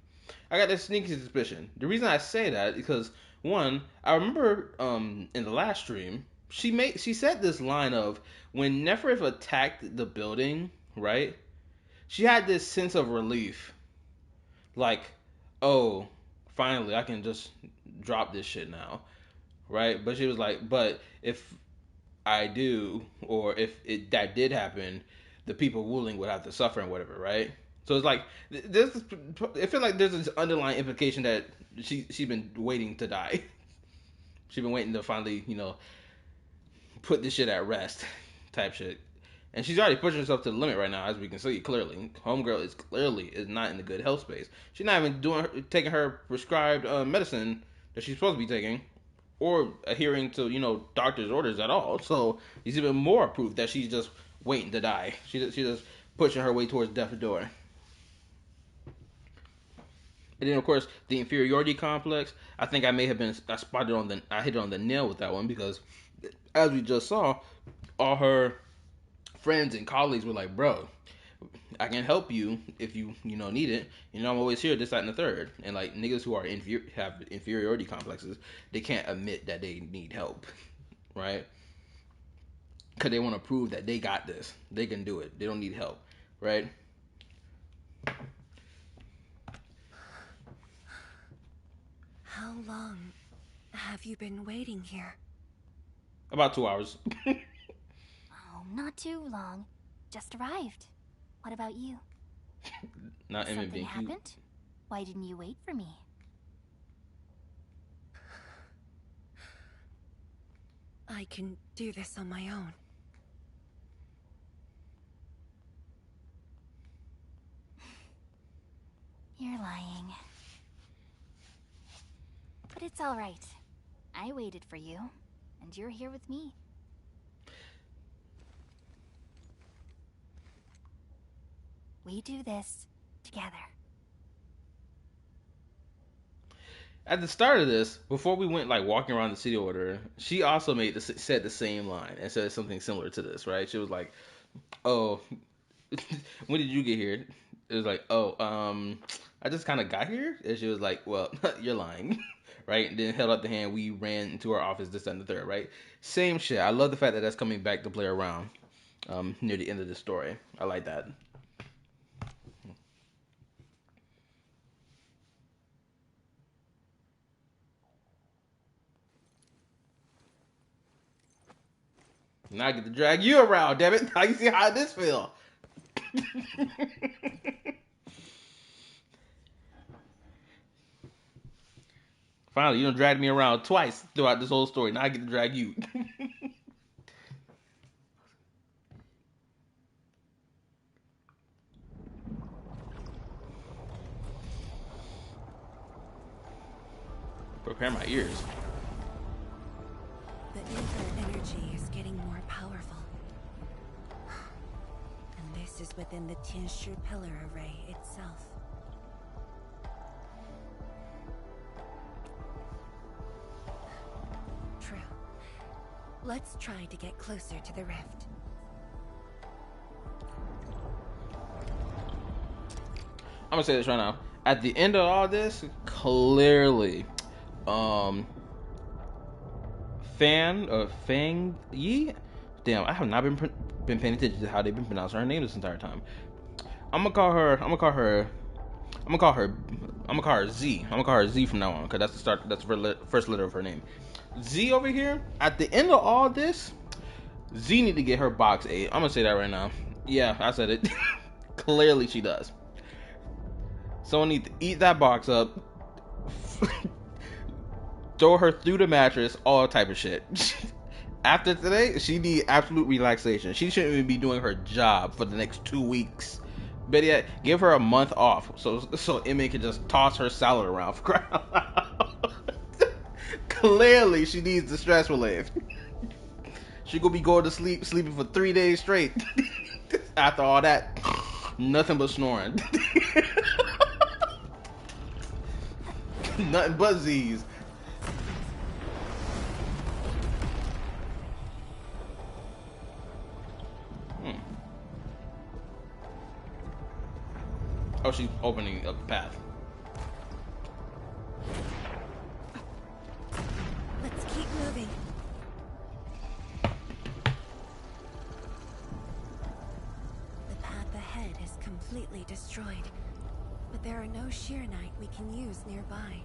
I got this sneaky suspicion. The reason I say that is because, one, I remember in the last stream, she said this line of, when Neferif attacked the building, right? She had this sense of relief, like, oh, finally I can just drop this shit now, right? But she was like, but if I do, or if that did happen, the people Wuling would have to suffer and whatever, right? So it's like this. I feel like there's this underlying implication that she's been waiting to die. She's been waiting to finally, put this shit at rest, type shit. And she's already pushing herself to the limit right now, as we can see clearly. Homegirl is not in a good health space. She's not even taking her prescribed medicine that she's supposed to be taking, or adhering to doctor's orders at all. So it's even more proof that she's just waiting to die. She's just pushing her way towards death's door. And then of course the inferiority complex. I think I hit it on the nail with that one, because as we just saw, all her friends and colleagues were like, bro, I can help you if you need it. I'm always here, this, that, and the third. And like niggas who are have inferiority complexes, they can't admit that they need help, right? Because they want to prove that they got this, they can do it, they don't need help, right? How long have you been waiting here? About 2 hours. Oh, not too long. Just arrived. What about you? Not even Something being happened? cute. Why didn't you wait for me? I can do this on my own. You're lying. But it's all right. I waited for you, and you're here with me. We do this together. At the start of this, before we went like walking around the city order, she also said the same line and said something similar to this, right? She was like, "Oh, when did you get here?" It was like, "Oh, I just kind of got here." And she was like, "Well, you're lying." Right? And then held up the hand. We ran into our office, this, that, and the third, right? Same shit. I love the fact that that's coming back to play around near the end of the story. I like that. Now I get to drag you around, damn it. Now you see how this feel. Finally, you done dragged me around twice throughout this whole story. Now I get to drag you. Prepare my ears. The ether energy is getting more powerful. And this is within the Tinshu pillar array itself. True. Let's try to get closer to the rift. I'm gonna say this right now. At the end of all this, clearly, Fang Yi. Damn, I have not been paying attention to how they've been pronouncing her name this entire time. I'm gonna call her Z. I'm gonna call her Z from now on, because that's the start. That's the first letter of her name. Z over here. At the end of all this, Z need to get her box 8. I'm gonna say that right now. Yeah, I said it. Clearly, she does. Someone needs to eat that box up, throw her through the mattress, all type of shit. After today, she needs absolute relaxation. She shouldn't even be doing her job for the next 2 weeks. Better yet, give her a month off so Emma can just toss her salad around for crying out loud. Clearly, she needs the stress relief. She gonna be going to sleeping for 3 days straight. After all that, nothing but snoring. Nothing but Z's. Oh, she's opening up the path. Let's keep moving. completely destroyed, but there are no Sheernite we can use nearby.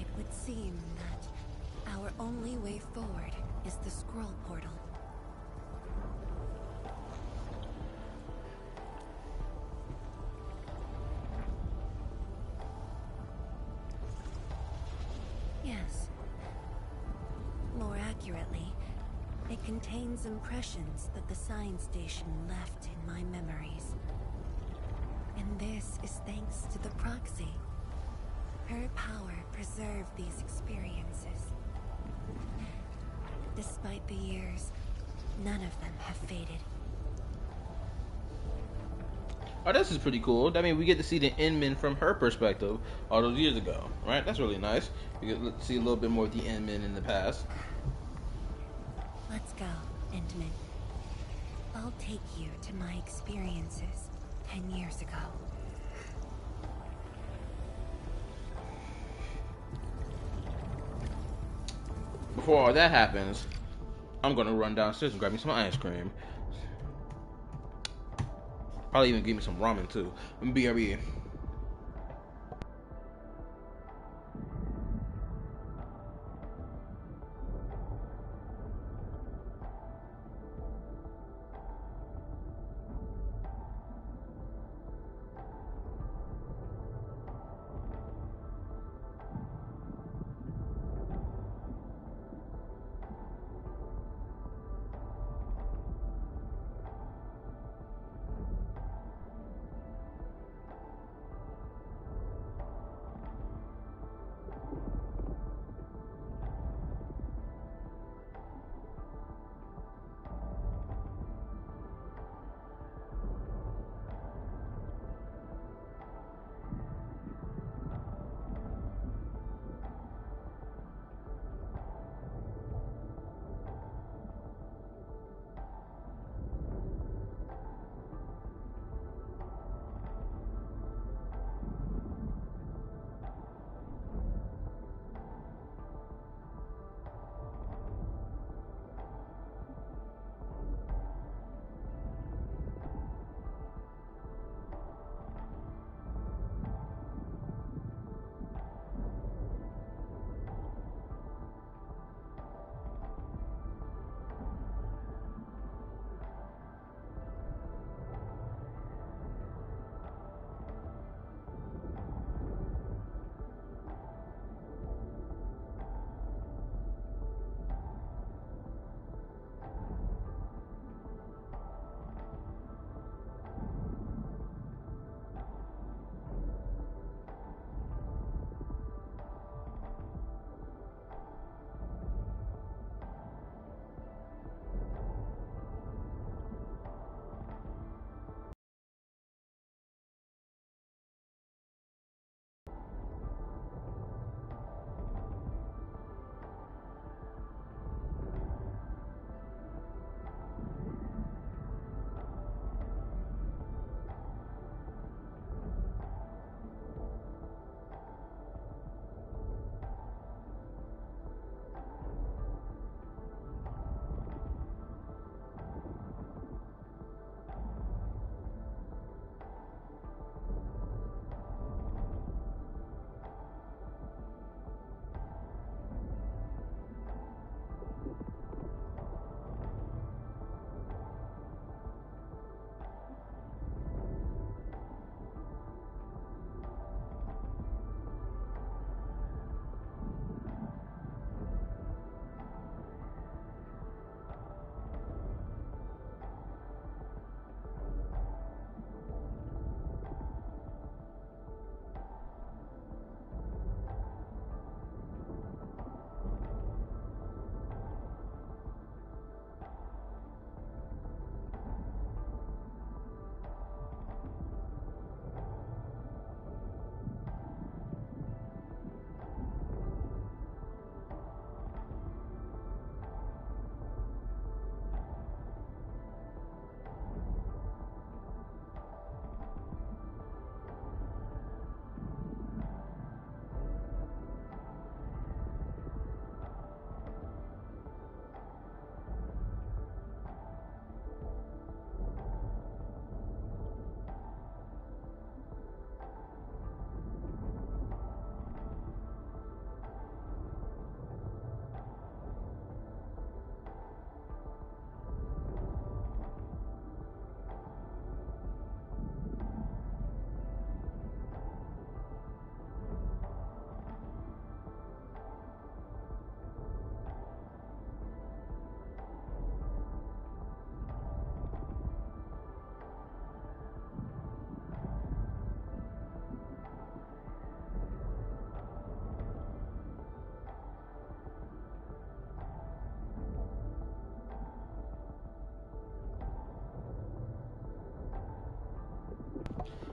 It would seem that our only way forward is the scroll portal. Yes. More accurately, it contains impressions that the science station left in my memories. And this is thanks to the proxy. Her power preserved these experiences. Despite the years, none of them have faded. Oh, this is pretty cool. I mean, we get to see the Endmen from her perspective all those years ago, right? That's really nice. We get to see a little bit more of the Endmen in the past. Let's go, Endman. I'll take you to my experiences 10 years ago. Before all that happens, I'm gonna run downstairs and grab me some ice cream. Probably even give me some ramen too. BRB.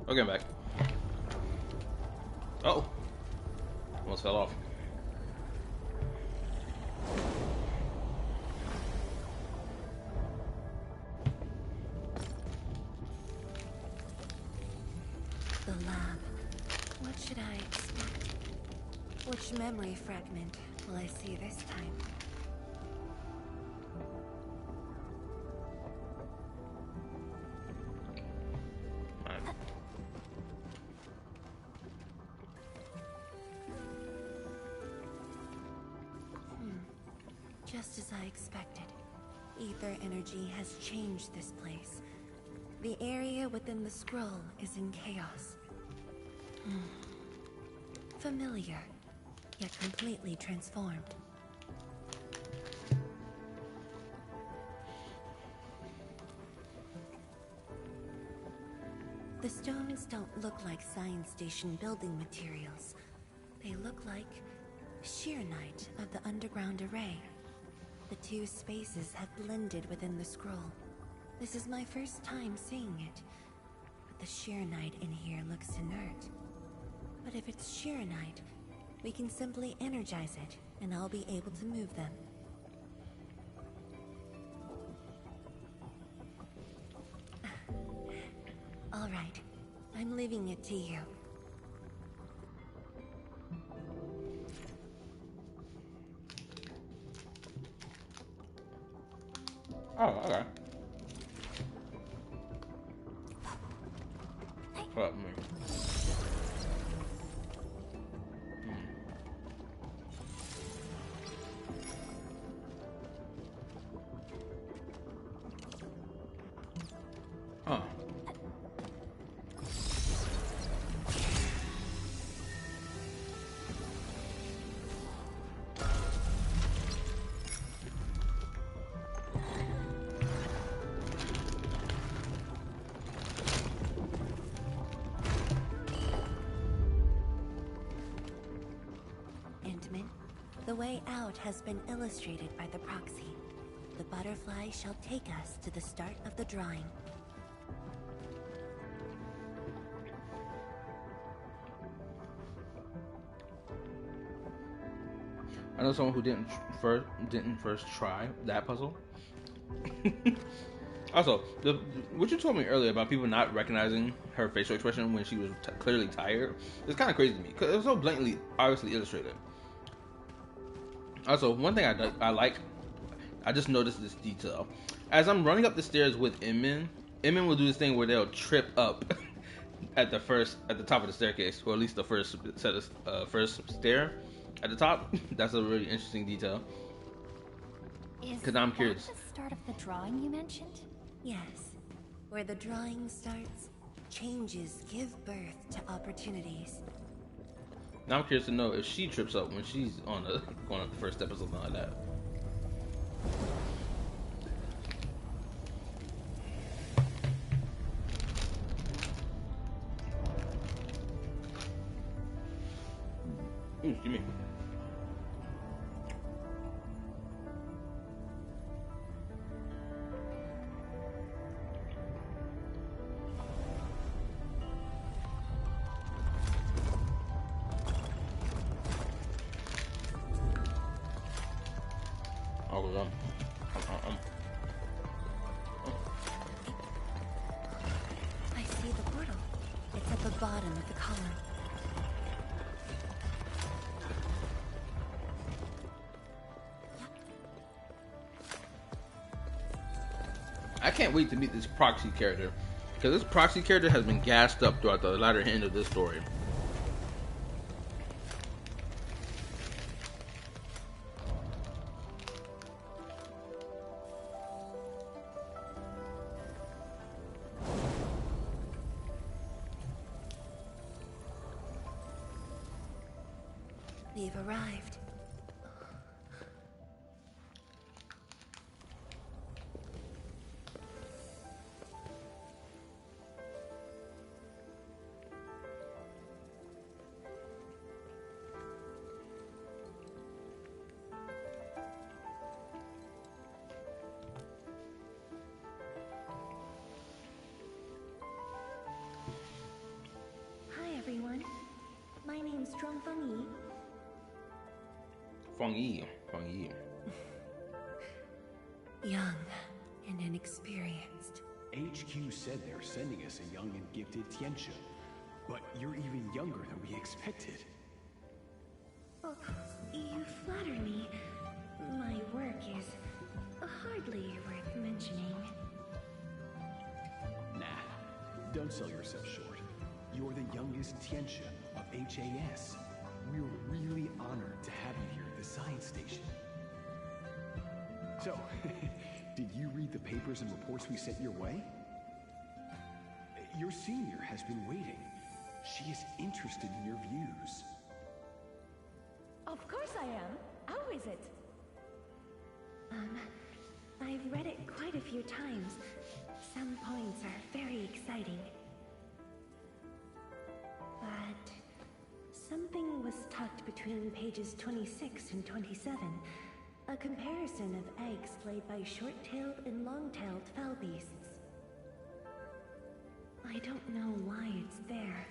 Okay, I'm back. Oh, almost fell off. The lab. What should I expect? Which memory fragment will I see this time? Just as I expected. Ether energy has changed this place. The area within the scroll is in chaos. Familiar, yet completely transformed. The stones don't look like science station building materials. They look like sheernite of the underground array. The two spaces have blended within the scroll. This is my first time seeing it. But the sheernite in here looks inert. But if it's sheernite, we can simply energize it, and I'll be able to move them. All right, I'm leaving it to you. Oh, okay. Fuck me. Huh. The way out has been illustrated by the proxy. The butterfly shall take us to the start of the drawing. I know someone who didn't first try that puzzle. Also, what you told me earlier about people not recognizing her facial expression when she was clearly tired, it's kind of crazy to me because it was so blatantly, obviously illustrated. Also, one thing I like, I just noticed this detail. As I'm running up the stairs with Inman will do this thing where they'll trip up at the top of the staircase, or at least the first set of first stair at the top. That's a really interesting detail. Because I'm curious. Is that the start of the drawing you mentioned? Yes. Where the drawing starts, changes give birth to opportunities. Now I'm curious to know if she trips up when she's going up the first step or something like that. Ooh, excuse me. I see the portal. It's at the bottom of the column. I can't wait to meet this proxy character, because this proxy character has been gassed up throughout the latter end of this story. We've arrived. Feng Yi. Feng Yi. Young and inexperienced. HQ said they're sending us a young and gifted Tianxia, but you're even younger than we expected. Oh, you flatter me. My work is hardly worth mentioning. Nah, don't sell yourself short. You're the youngest Tianxia of HAS. We're really honored to have you here at the science station. So, did you read the papers and reports we sent your way? Your senior has been waiting. She is interested in your views. Of course I am. How is it? I've read it quite a few times. Some points are very exciting. But something was tucked between pages 26 and 27. A comparison of eggs laid by short-tailed and long-tailed fowl beasts. I don't know why it's there.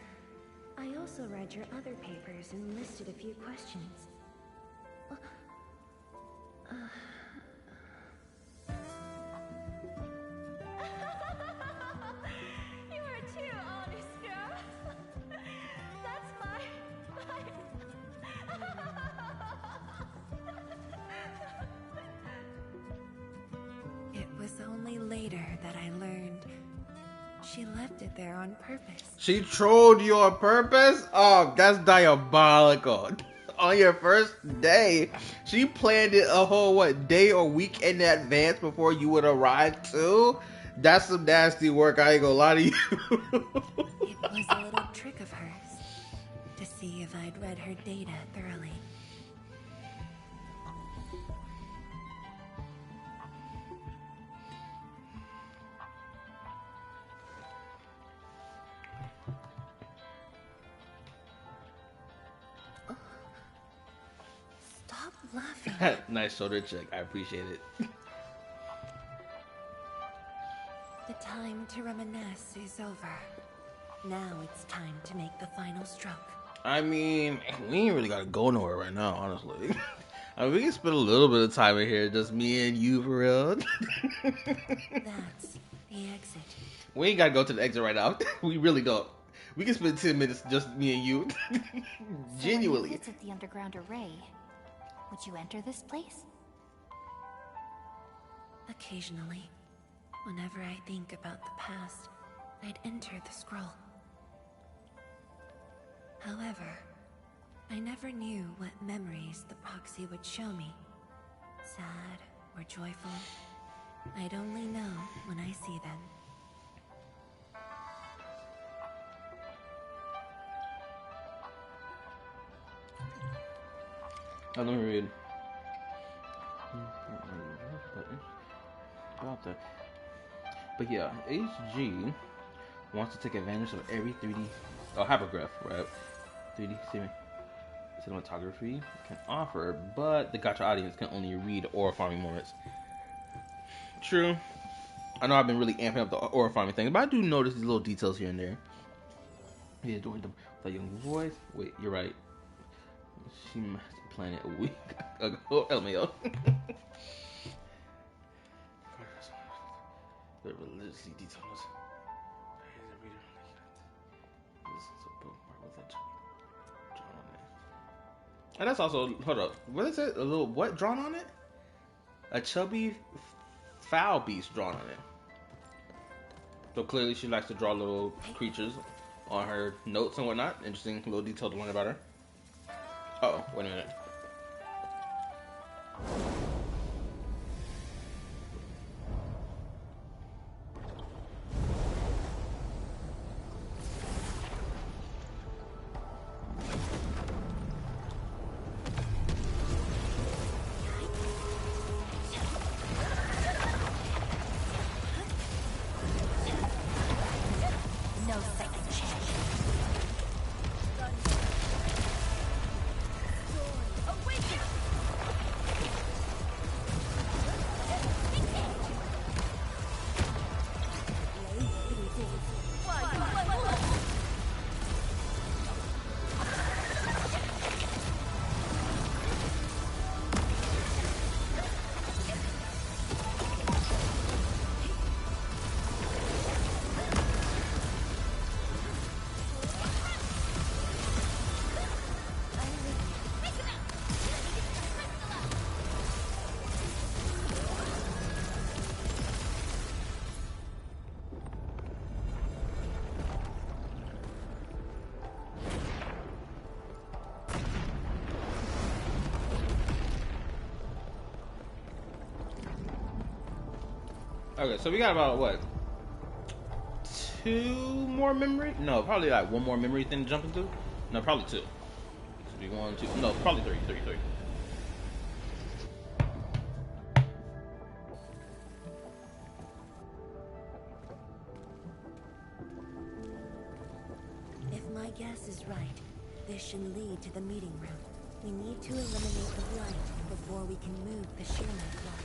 I also read your other papers and listed a few questions. You are too honest, girl. That's my... It was only later that I learned she left it there on purpose. She trolled you on purpose? Oh, that's diabolical. On your first day, she planned it a whole, what, day or week in advance before you would arrive too? That's some nasty work, I ain't gonna lie to you. It was a little trick of hers, to see if I'd read her data thoroughly. Stop laughing. Nice shoulder check, I appreciate it. The time to reminisce is over. Now it's time to make the final stroke. I mean, we ain't really gotta go nowhere right now, honestly. I mean, we can spend a little bit of time in here, just me and you, for real. That's the exit. We ain't gotta go to the exit right now. We really don't. We can spend 10 minutes just me and you. Genuinely. So when you visit the underground array, would you enter this place? Occasionally, whenever I think about the past, I'd enter the scroll. However, I never knew what memories the proxy would show me. Sad or joyful, I'd only know when I see them. Let me read. About that. But yeah, HG wants to take advantage of every 3D hypergraph, right? 3D cinematography can offer, but the gacha audience can only read aura farming moments. True. I know I've been really amping up the aura farming thing, but I do notice these little details here and there. Yeah, doing them with a young voice. Wait, you're right. She must have planned it a week ago. LMAO. The religiously details. And that's also, hold up, what is it? A little what drawn on it? A chubby fowl beast drawn on it. So clearly she likes to draw little creatures on her notes and whatnot. Interesting little detail to learn about her. Uh-oh, wait a minute. Okay, so we got about what? 2 more memory? No, probably like 1 more memory thing to jump into. No, probably 2. So we 1, 2. No, probably 3. If my guess is right, this should lead to the meeting room. We need to eliminate the blight before we can move the sheer knight blocks.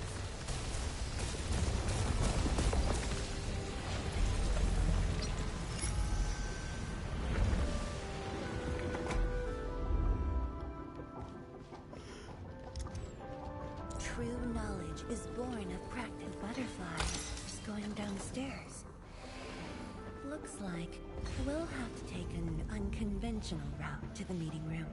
True knowledge is born of practice. Butterfly is going downstairs. Looks like we'll have to take an unconventional route to the meeting room.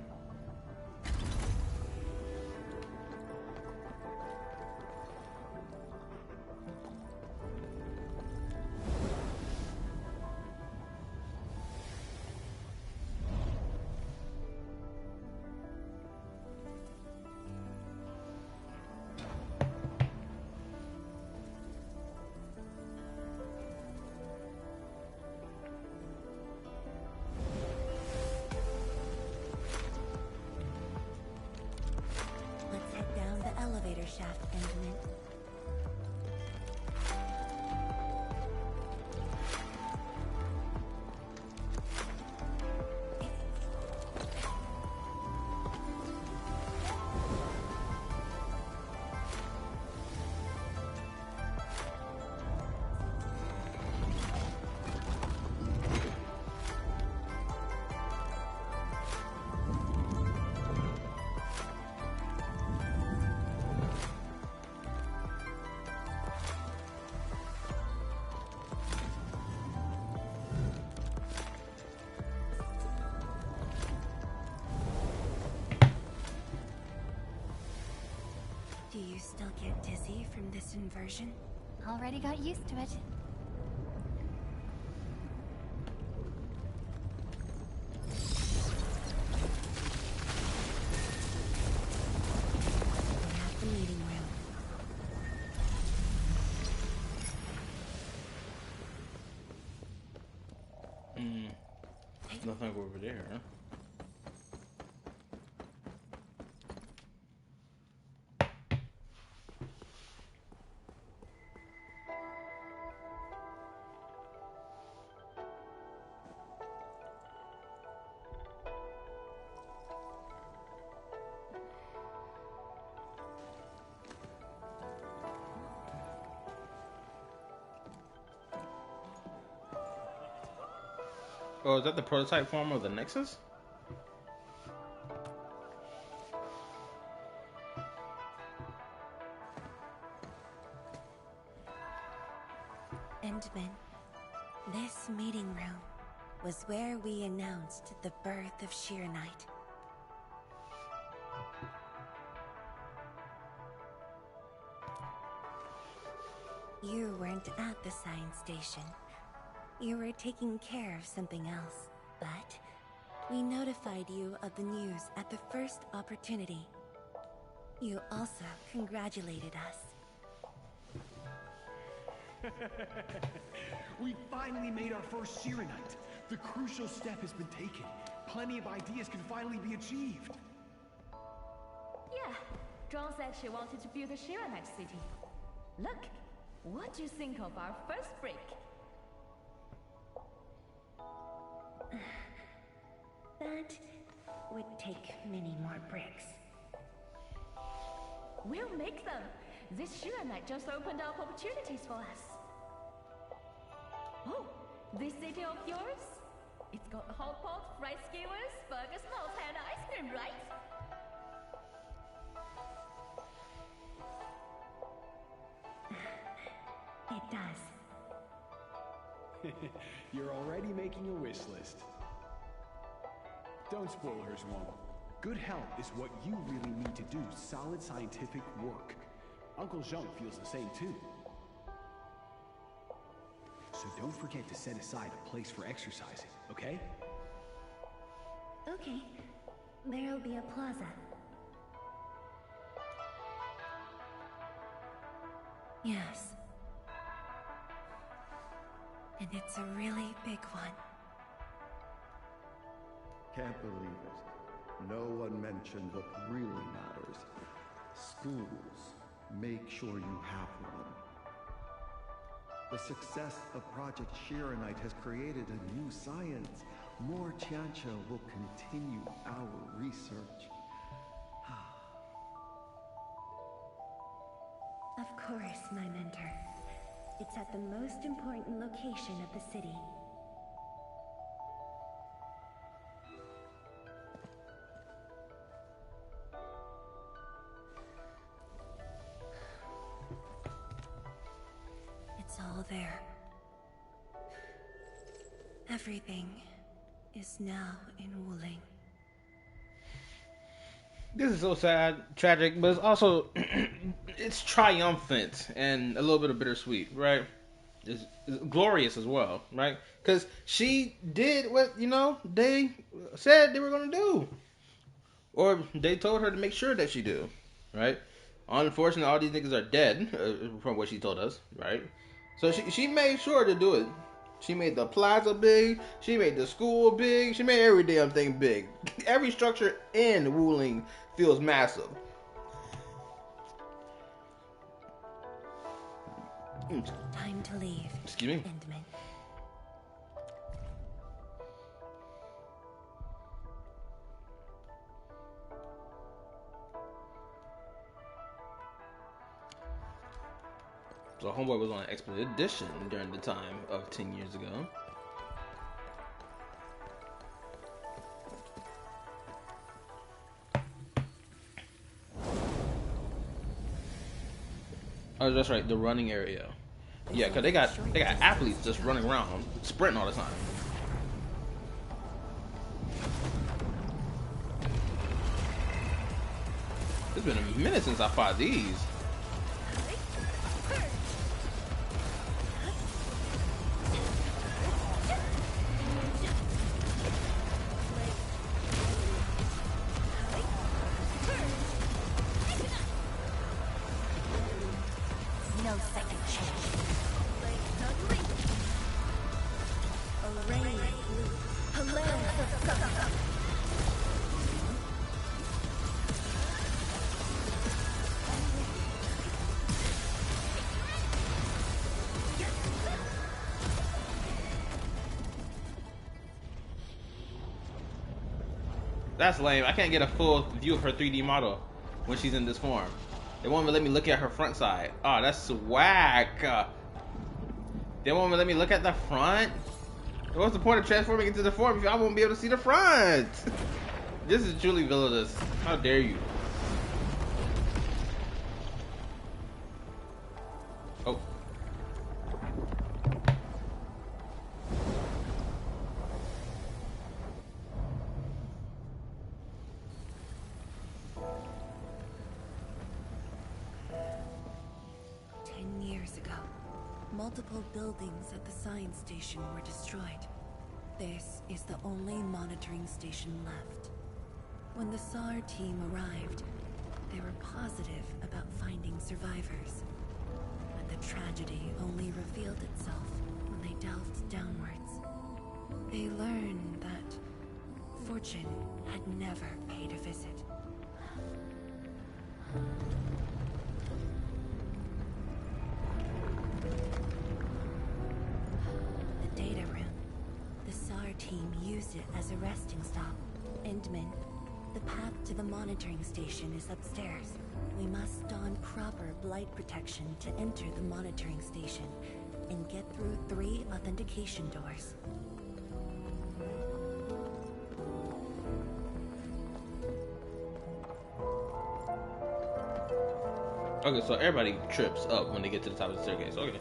Let's head down the elevator shaft, Benjamin. Do you still get dizzy from this inversion? Already got used to it. We're at the meeting room. Nothing over there, huh? Oh, is that the prototype form of the Nexus? Endman, this meeting room was where we announced the birth of Sheer Knight. You weren't at the science station. You were taking care of something else, but we notified you of the news at the first opportunity. You also congratulated us. We finally made our first Shiranite. The crucial step has been taken. Plenty of ideas can finally be achieved. Yeah, John said she wanted to build a Shiranite city. Look, what do you think of our first break? That would take many more bricks. We'll make them. This Shiranite just opened up opportunities for us. Oh, this city of yours? It's got a hot pot, rice skewers, burgers, malt, and ice cream, right? It does. You're already making a wish list. Don't spoil her, Zhuang. Good health is what you really need to do solid scientific work. Uncle Zheng feels the same too. So don't forget to set aside a place for exercising, okay? Okay. There'll be a plaza. Yes. And it's a really big one. Can't believe it. No one mentioned what really matters. Schools. Make sure you have one. The success of Project Shiranite has created a new science. More Tiantia will continue our research. Of course, my mentor. It's at the most important location of the city. It's all there. Everything is now in Wuling. This is so sad, tragic, but it's also it's triumphant and a little bit of bittersweet, right? It's glorious as well, right? Because she did what they said they were gonna do, or they told her to make sure that she do, right? Unfortunately, all these niggas are dead, from what she told us, right? So she made sure to do it. She made the plaza big. She made the school big. She made every damn thing big. Every structure in Wuling feels massive. Time to leave. Excuse me? Endman. So homeboy was on an expedition during the time of 10 years ago. Oh, that's right, the running area. Yeah, cause they got athletes just running around, sprinting all the time. It's been a minute since I fought these. No second chance. A ray of blue. A lance of sun. That's lame. I can't get a full view of her 3D model when she's in this form. They won't even let me look at her front side. Oh, that's swag. They won't even let me look at the front. What's the point of transforming into the form if I won't be able to see the front? This is truly villainous. How dare you? Oh. Multiple buildings at the science station were destroyed. This is the only monitoring station left. When the SAR team arrived, they were positive about finding survivors. But the tragedy only revealed itself when they delved downwards. They learned that fortune had never paid a visit. Team used it as a resting stop. Endman, the path to the monitoring station is upstairs. We must don proper blight protection to enter the monitoring station and get through 3 authentication doors. Okay, so everybody trips up when they get to the top of the staircase. Okay.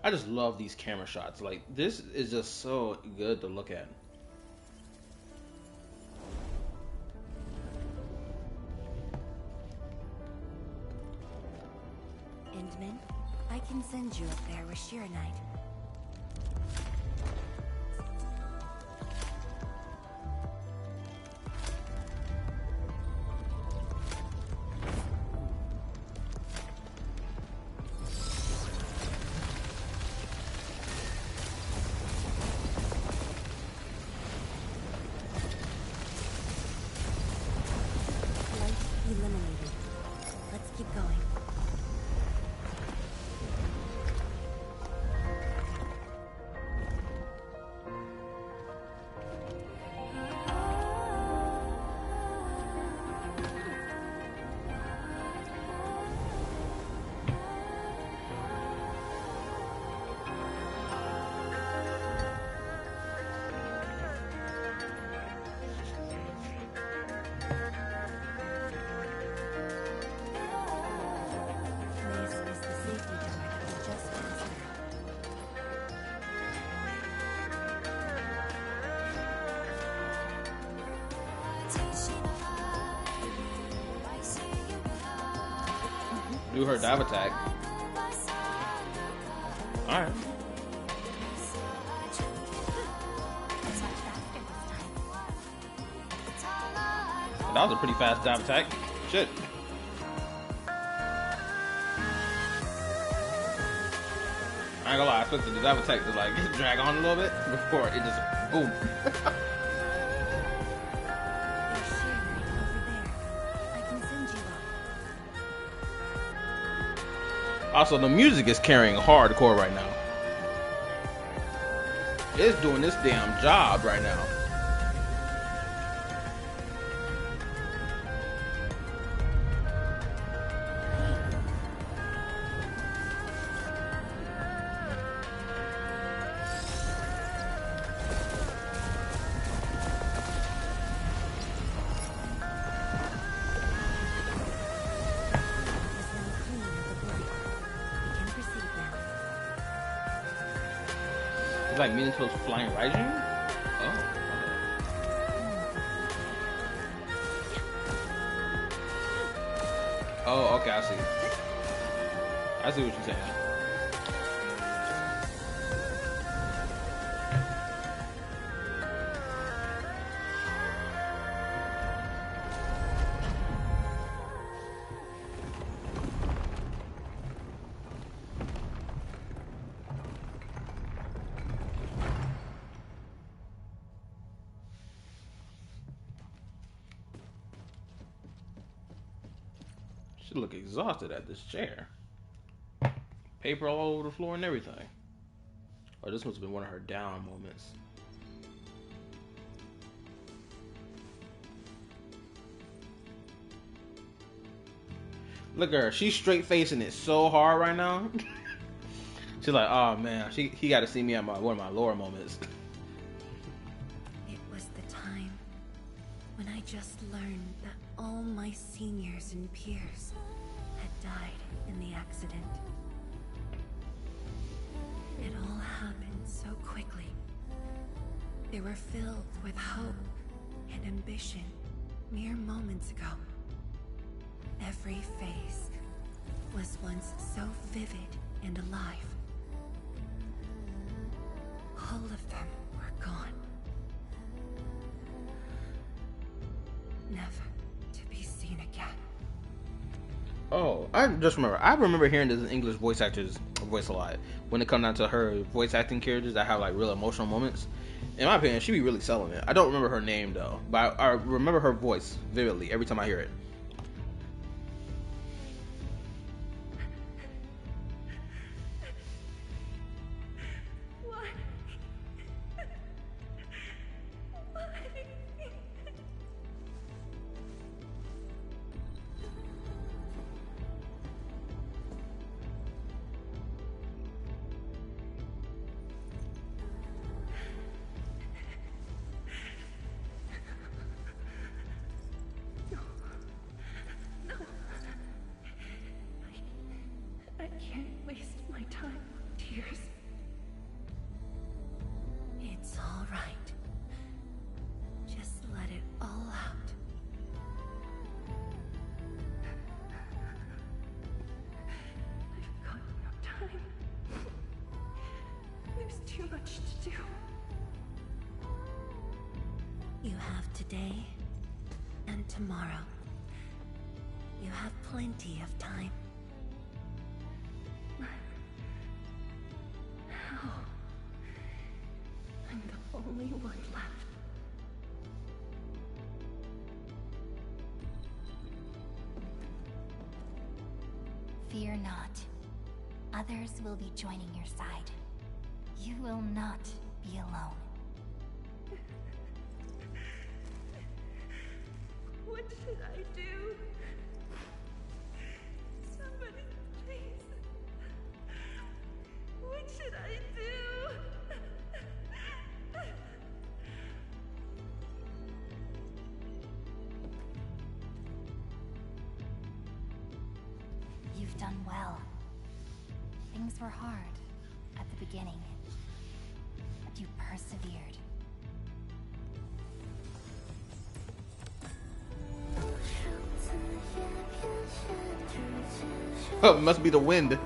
I just love these camera shots. Like, this is just so good to look at. Min. I can send you up there with Shira Knight. Eliminated. Let's keep going. This is the safety door that we just passed through. Do her dive attack. Alright. That was a pretty fast dive attack. Shit. I ain't gonna lie, I expected the dive attack to like drag on a little bit before it just boom. There's Shira Knight over there. I can send you up. Also, the music is carrying hardcore right now. It's doing this damn job right now. It's like Minato's flying Raijin? Oh, okay. Oh, okay, I see. I see what you're saying. She look exhausted at this chair. Paper all over the floor and everything. Oh, this must have been one of her down moments. Look at her. She's straight facing it so hard right now. She's like, oh man, he got to see me at one of my lower moments. It was the time when I just learned that all my seniors and peers had died in the accident. It all happened so quickly. They were filled with hope and ambition mere moments ago. Every face was once so vivid and alive. All of them were gone. Never to be seen again. Oh, I remember hearing this English voice actor's voice a lot. When it comes down to her voice acting characters that have like real emotional moments. In my opinion, she be really selling it. I don't remember her name though, but I remember her voice vividly every time I hear it. I can't waste my time with tears. It's all right. Just let it all out. I've There's too much to do. You have today and tomorrow. You have plenty of time. How? I'm the only one left. Fear not. Others will be joining your side. You will not be alone. What should I do? Somebody, please. What should I do? You've done well. Things were hard at the beginning, but you persevered. Oh, it must be the wind.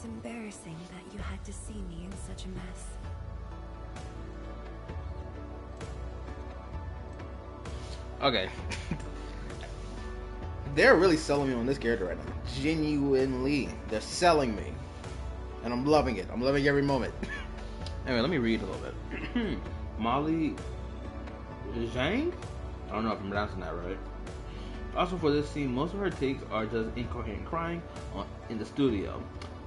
Embarrassing that you had to see me in such a mess. Okay. They're really selling me on this character right now. Genuinely. They're selling me. And I'm loving it. I'm loving every moment. Anyway, let me read a little bit. Molly Zhang? I don't know if I'm pronouncing that right. Also for this scene, most of her takes are just incoherent crying in the studio.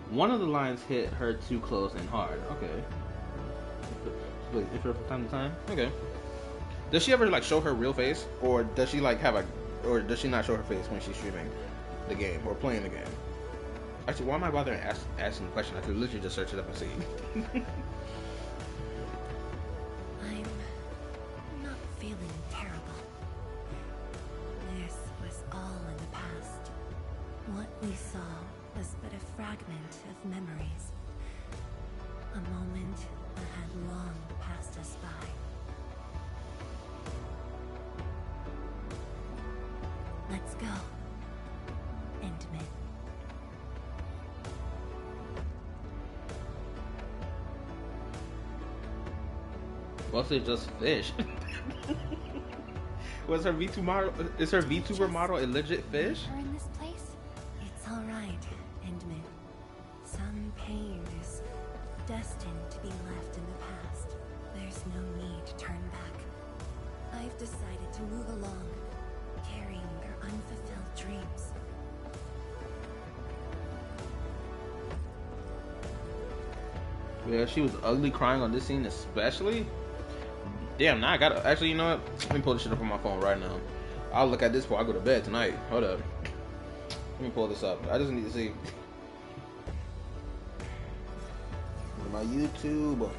One of the lines hit her too close and hard. Okay. If from time to time. Okay. Does she ever like show her real face, or does she like have a, or does she not show her face when she's streaming the game or playing the game? Actually, why am I bothering asking the question? I could literally just search it up and see. I'm not feeling terrible. This was all in the past. What we saw was but a fragment of memories. A moment that had long passed us by. Let's go. Endman. Was it just fish? Was her V2 model? Is her VTuber model a legit fish? Her in this place? It's all right, Endman. Some pain is destined to be left in the past. There's no need to turn back. I've decided to move along, carrying their unfulfilled dreams. Yeah, she was ugly crying on this scene especially. Damn, now I gotta, actually, you know what? Let me pull this shit up on my phone right now. I'll look at this before I go to bed tonight. Hold up. Let me pull this up. I just need to see. My YouTube.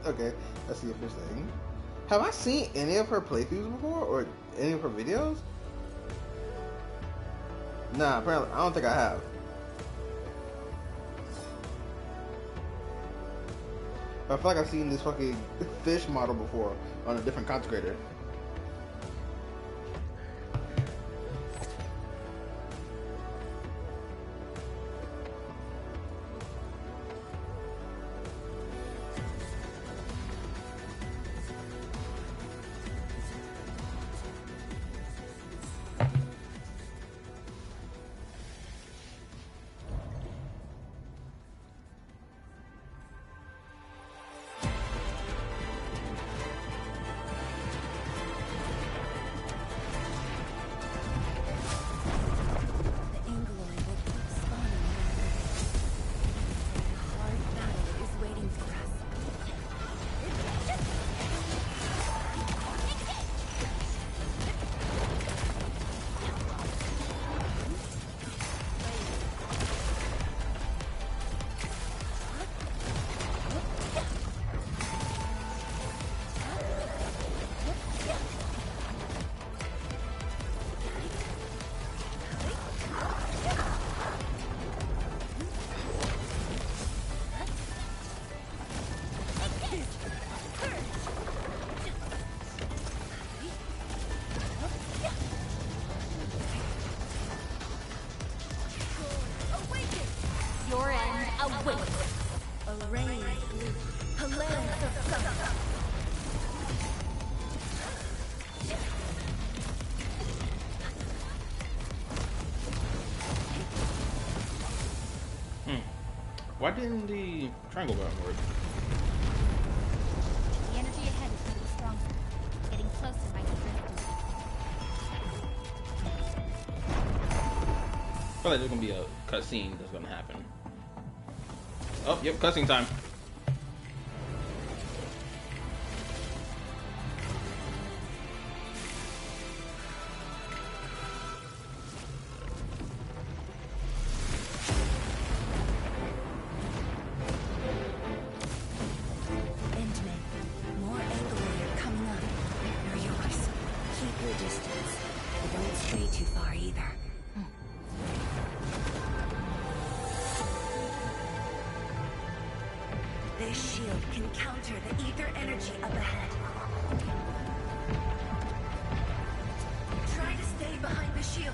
Okay, that's the official thing. Have I seen any of her playthroughs before, or any of her videos? Nah, apparently I don't think I have. I feel like I've seen this fucking fish model before on a different content creator. awaits. A rain of blue, a lance of sun. Why didn't the triangle button work? The energy ahead is getting stronger. Getting closer might be drifting. I feel like there's gonna be a cutscene that's gonna happen. Oh, yep, cutscene time. This shield can counter the ether energy up ahead. Try to stay behind the shield.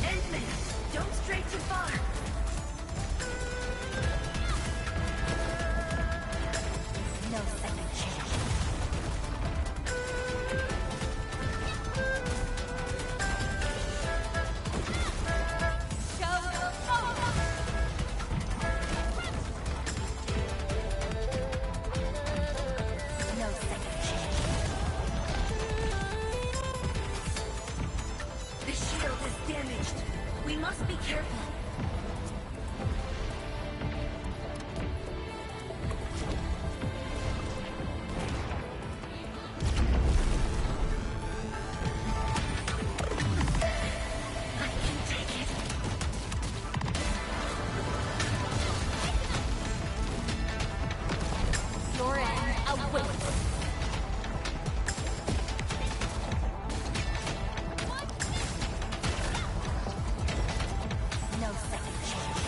Endman, don't stray too far. No second chance. The shield is damaged. We must be careful. I can take it. Your end awaits. No second chance.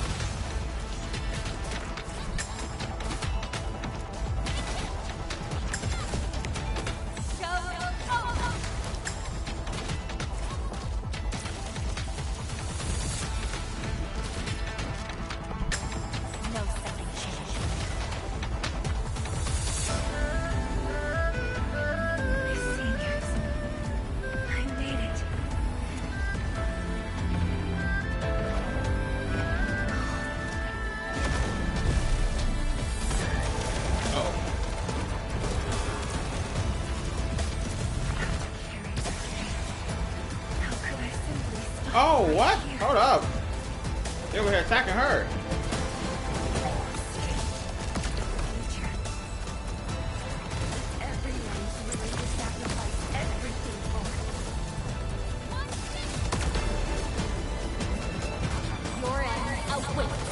No second chance. My saviors. I made it. How could I simply stop? Oh, what? Hold up. They were here attacking her. Everyone's willing to sacrifice everything for it. Your end awaits.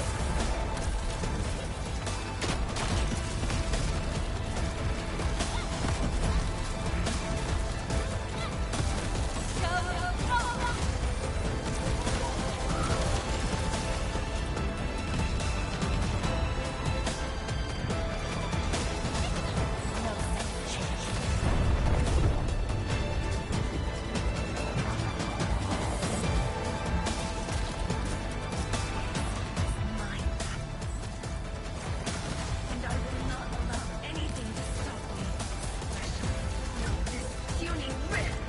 And I will not allow anything to stop me. Especially not this puny rift.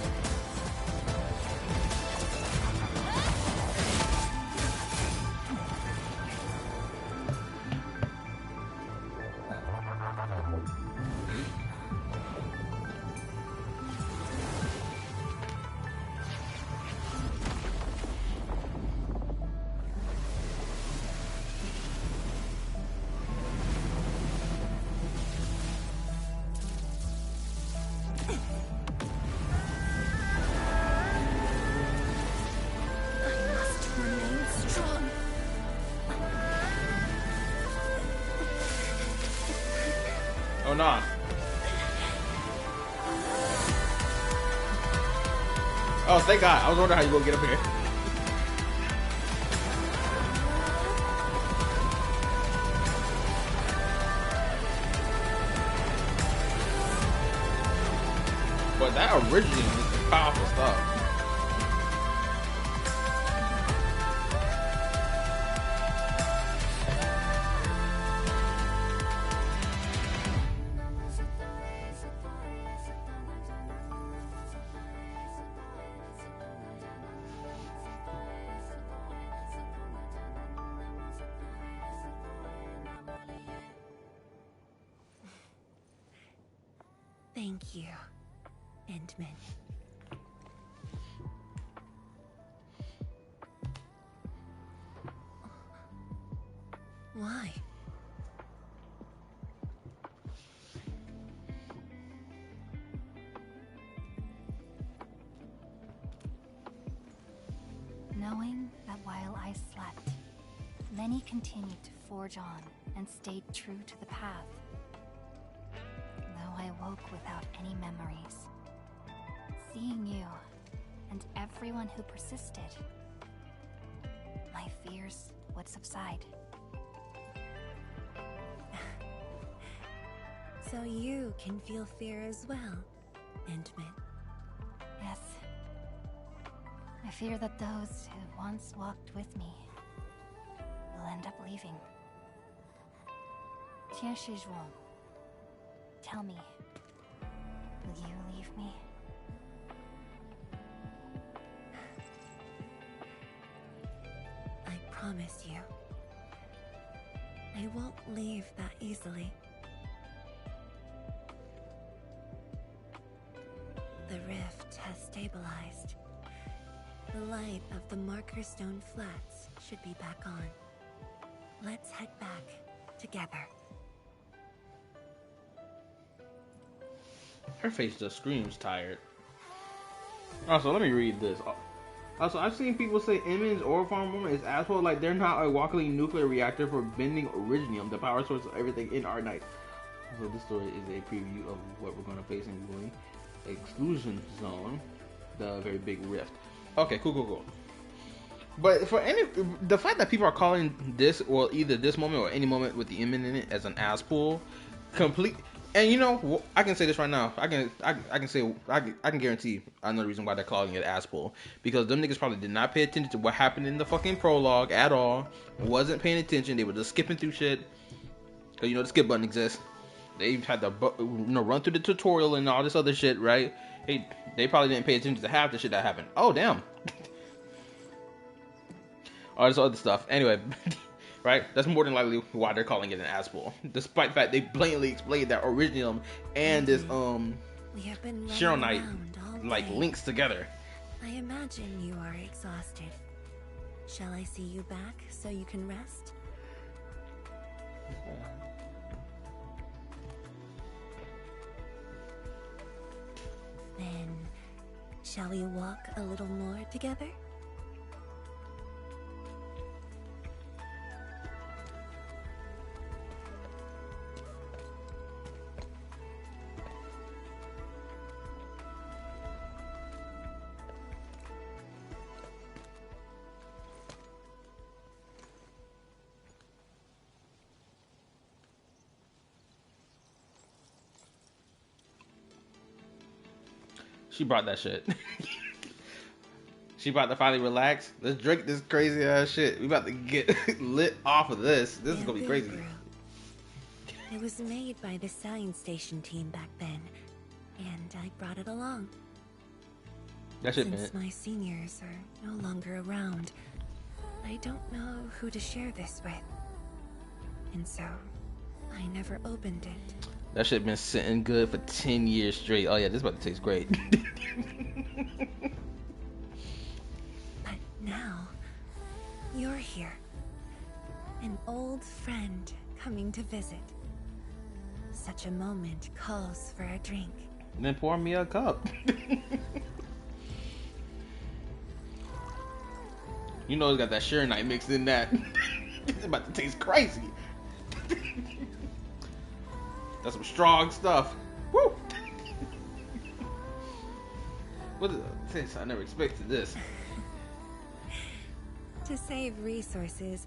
I must remain strong. Oh, nah. Oh, thank God. I was wondering how you gonna get up here. But that originally is powerful stuff. Thank you, Endman. Why? Knowing that while I slept, many continued to forge on and stayed true to the path. Though I woke without any memories, seeing you and everyone who persisted, my fears would subside. So you can feel fear as well, Endman. Yes. I fear that those who once walked with me will end up leaving. Tianshizhuang, tell me, will you leave me? I promise you, I won't leave that easily. The rift has stabilized. The light of the Marker Stone Flats should be back on. Let's head back together. Her face just screams tired. Also, let me read this. Also, I've seen people say Emin's Ore Farm woman is asshole like they're not a walking nuclear reactor for bending originium, the power source of everything in Arknights. So this story is a preview of what we're going to face in Wuling Exclusion Zone, the very big rift. Okay, cool. But for the fact that people are calling this, or either this moment or any moment with the Emin in it, as an ass pull, complete. And you know, I can say this right now. I can guarantee another reason why they're calling it ass pull, because them niggas probably did not pay attention to what happened in the fucking prologue at all. Wasn't paying attention. They were just skipping through shit. Cause you know the skip button exists. They had to run through the tutorial and all this other shit, right? They probably didn't pay attention to half the shit that happened. Oh damn. All this other stuff. Anyway. Right? That's more than likely why they're calling it an ass pull. Despite the fact they blatantly explained that Originium and this Shironite like links together. I imagine you are exhausted. Shall I see you back so you can rest? Then, shall we walk a little more together? She brought that shit. She about to finally relax. Let's drink this crazy ass shit. We about to get lit off of this. This is gonna be crazy. It was made by the science station team back then, and I brought it along. That shit, Since my seniors are no longer around, I don't know who to share this with, and so I never opened it. That shit been sitting good for 10 years straight. Oh yeah, this about to taste great. But now, you're here. An old friend coming to visit. Such a moment calls for a drink. And then pour me a cup. You know it's got that Shironite mixed in that. It's about to taste crazy. That's some strong stuff. Woo! What is this? I never expected this. To save resources,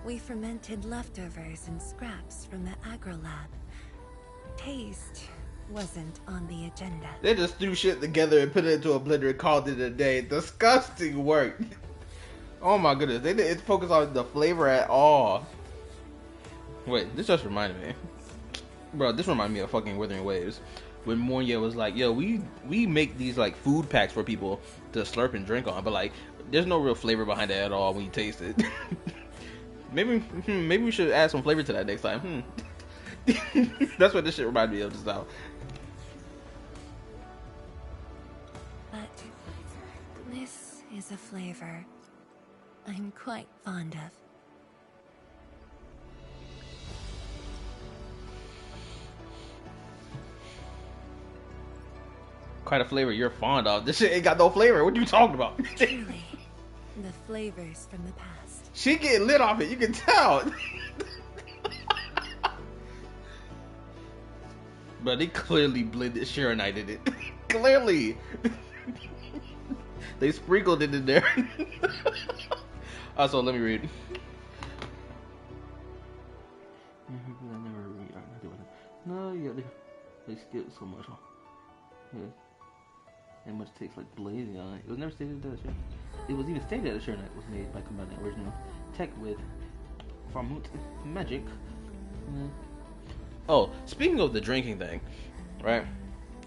we fermented leftovers and scraps from the agro lab. Taste wasn't on the agenda. They just threw shit together and put it into a blender and called it a day. Disgusting work. Oh my goodness, they didn't focus on the flavor at all. Wait, this just reminded me. Bro, this reminded me of fucking Wuthering Waves. When Monya was like, yo, we make these like food packs for people to slurp and drink on, but like there's no real flavor behind it at all when you taste it. maybe we should add some flavor to that next time. That's what this shit reminded me of just now. But this is a flavor I'm quite fond of. Quite a flavor you're fond of. This shit ain't got no flavor. What are you talking about? Truly, the flavors from the past. She getting lit off it. You can tell. But they clearly blended Sharonite in it. Clearly. They sprinkled it in there. Also, let me read. No, yeah, they skipped so much. Yeah. And much takes like blazing on it. It was never stated that it was even stated that Sharonite was made by combining original tech with Farmut magic. Yeah. Oh, speaking of the drinking thing, right?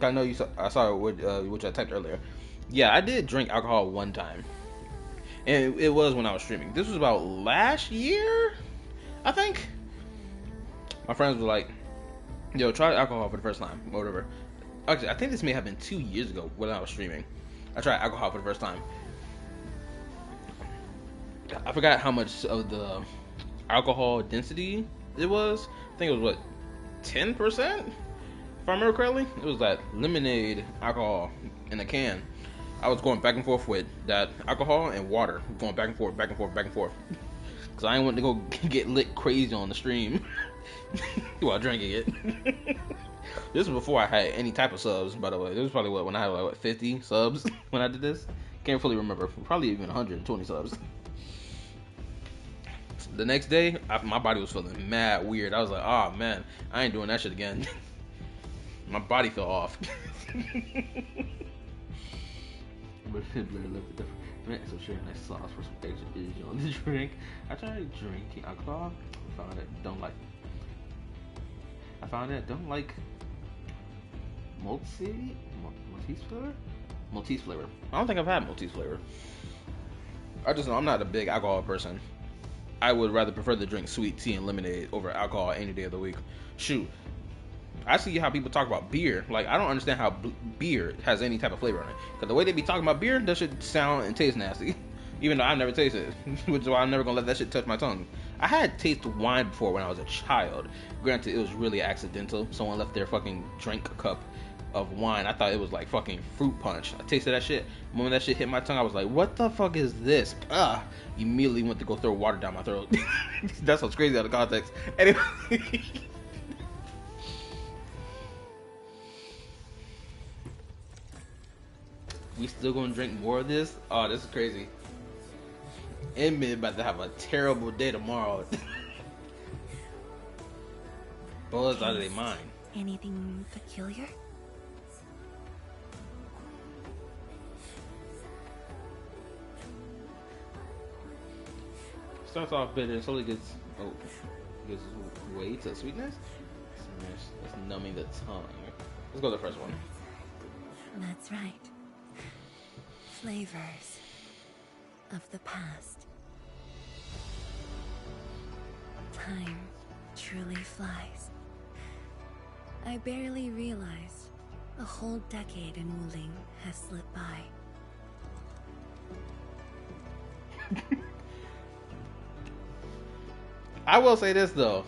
I know I saw which I typed earlier. Yeah, I did drink alcohol one time, and it was when I was streaming. This was about last year, I think. My friends were like, "Yo, try alcohol for the first time, or whatever." Actually, I think this may have been 2 years ago when I was streaming. I tried alcohol for the first time. I forgot how much of the alcohol density it was. I think it was what, 10%? If I remember correctly, it was that lemonade alcohol in a can. I was going back and forth with that alcohol and water, going back and forth, back and forth, back and forth, because I didn't want to go get lit crazy on the stream while drinking it. This was before I had any type of subs, by the way. This was probably when I had like 50 subs when I did this. Can't fully remember. Probably even 120 subs. The next day, my body was feeling mad weird. I was like, oh man, I ain't doing that shit again. My body fell off. But Fiddler looked different. So sharing nice sauce for some extra energy on the drink. I tried drinking alcohol. I found it don't like Maltese flavor. I don't think I've had Maltese flavor. I just know I'm not a big alcohol person. I would rather prefer to drink sweet tea and lemonade over alcohol any day of the week. Shoot, I see how people talk about beer. Like, I don't understand how beer has any type of flavor in it. Because the way they be talking about beer, that should sound and taste nasty. Even though I've never tasted it. Which is why I'm never going to let that shit touch my tongue. I had tasted wine before when I was a child. Granted, it was really accidental. Someone left their fucking drink cup of wine. I thought it was like fucking fruit punch. I tasted that shit. When that shit hit my tongue, I was like, what the fuck is this? Immediately went to go throw water down my throat. That sounds crazy out of context. Anyway. We still gonna drink more of this? Oh, this is crazy. Inman about to have a terrible day tomorrow. Buzzed out of their mind. Anything peculiar? Starts off bitter and slowly gives way to sweetness. It's numbing the tongue. Let's go to the first one. That's right. Flavors of the past. Time truly flies. I barely realized a whole decade in Wuling has slipped by. I will say this though.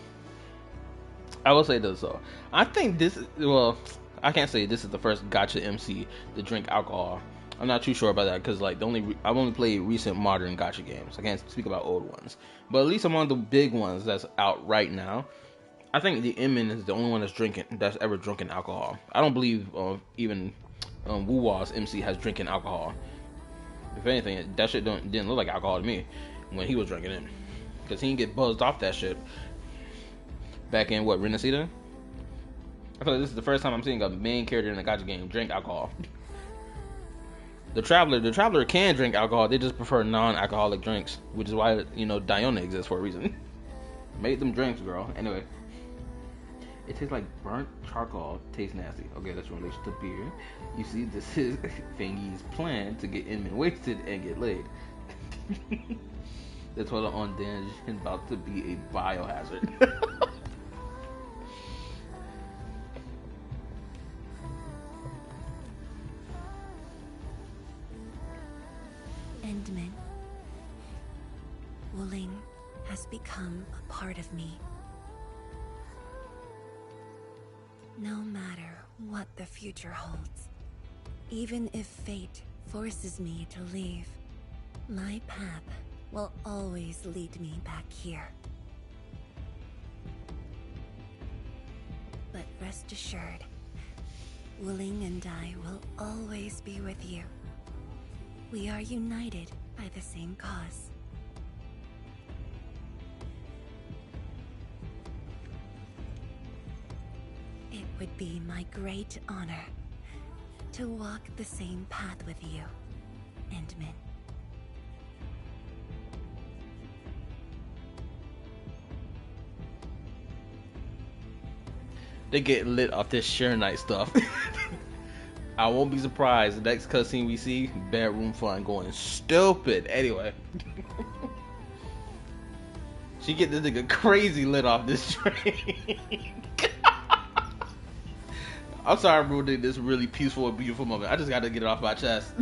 I think this, well, I can't say this is the first gacha MC to drink alcohol. I'm not too sure about that because like I've only played recent modern gacha games. I can't speak about old ones, but at least among the big ones that's out right now, I think the Inman is the only one that's ever drinking alcohol. I don't believe even Wu-Wa's MC has drinking alcohol. If anything, that shit didn't look like alcohol to me when he was drinking it, because he didn't get buzzed off that shit back in what, Renacida? I feel like this is the first time I'm seeing a main character in a gacha game drink alcohol. The traveler can drink alcohol. They just prefer non-alcoholic drinks, which is why, you know, Diona exists for a reason. Made them drinks, girl. Anyway, it tastes like burnt charcoal. Tastes nasty. Okay, that's in relation to beer. You see, this is Fangy's plan to get Inman wasted and get laid. The toilet on damage is about to be a biohazard. Endman. Wuling has become a part of me. No matter what the future holds, even if fate forces me to leave, my path will always lead me back here. But rest assured, Wuling and I will always be with you. We are united by the same cause. It would be my great honor to walk the same path with you, Endman. They get lit off this Share Night stuff. I won't be surprised the next cutscene we see, bedroom fun going stupid. Anyway. She get this nigga crazy lit off this train. I'm sorry I'm ruining this really peaceful and beautiful moment. I just gotta get it off my chest.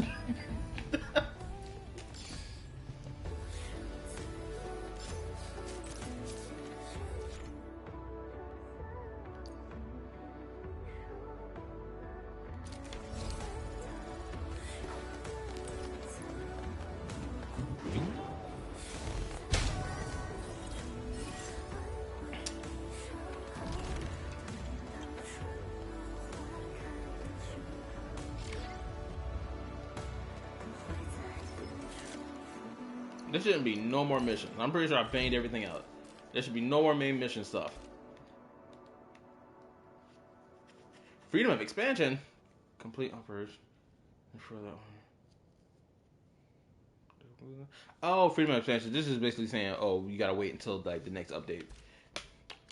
There shouldn't be no more missions. I'm pretty sure I banged everything out. There should be no more main mission stuff. Freedom of expansion. Complete operation. Oh, freedom of expansion. This is basically saying, oh, you gotta wait until like the next update.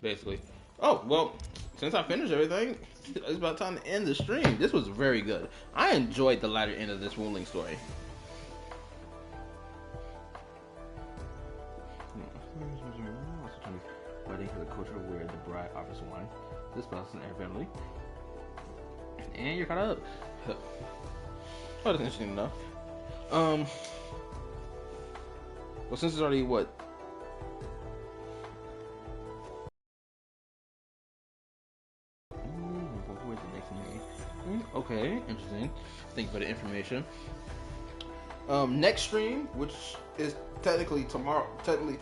Basically. Oh, well, since I finished everything, it's about time to end the stream. This was very good. I enjoyed the latter end of this Wuling story. Wedding for the culture where the bride offers wine. This spells an air family. And you're caught up. Oh, that's interesting enough. Well, since it's already what? Okay, interesting. Thank you for the information. Next stream, which is technically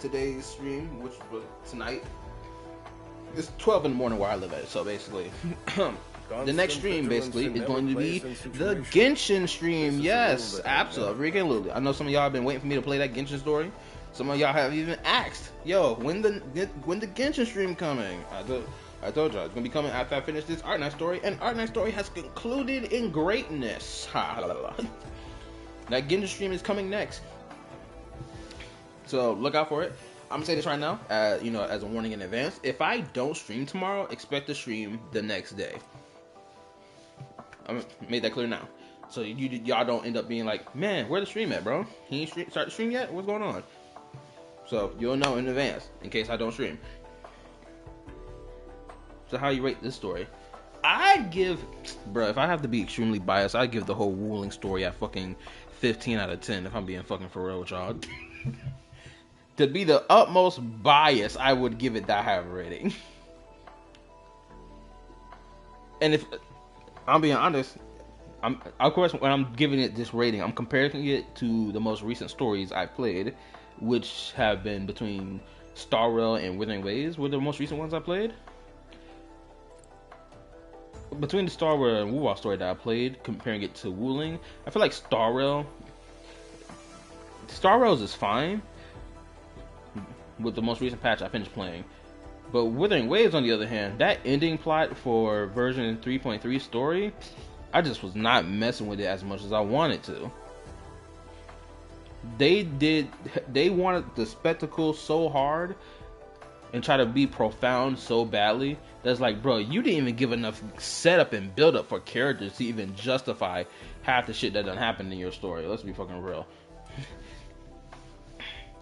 today's stream, which was tonight. It's 12 in the morning where I live at, so basically, the next stream basically is going to be the Genshin stream. Yes, absolutely. I know some of y'all have been waiting for me to play that Genshin story. Some of y'all have even asked, "Yo, when the Genshin stream coming?" I told y'all it's gonna be coming after I finish this Arknight story, and Arknight story has concluded in greatness. That Genshin stream is coming next, so look out for it. I'm gonna say this right now, you know, as a warning in advance. If I don't stream tomorrow, expect to stream the next day. I made that clear now, so y'all don't end up being like, "Man, where the stream at, bro? He ain't start the stream yet? What's going on?" So you'll know in advance in case I don't stream. So how you rate this story? I'd give, bro, if I have to be extremely biased, I'd give the whole Wuling story a fucking 15 out of 10 if I'm being fucking for real with y'all. To be the utmost bias, I would give it that high of a rating. And if I'm being honest, of course, when I'm giving it this rating, I'm comparing it to the most recent stories I've played, which have been between Star Rail and Withering Waves, were the most recent ones I played. Between the Star Rail and Wu-Wa story that I played, comparing it to Wuling, I feel like Star Rail's is fine. With the most recent patch I finished playing, But Withering Waves, on the other hand, that ending plot for version 3.3 story, I just was not messing with it as much as I wanted to. They wanted the spectacle so hard and try to be profound so badly that's like, bro, you didn't even give enough setup and build up for characters to even justify half the shit that done happened in your story. Let's be fucking real.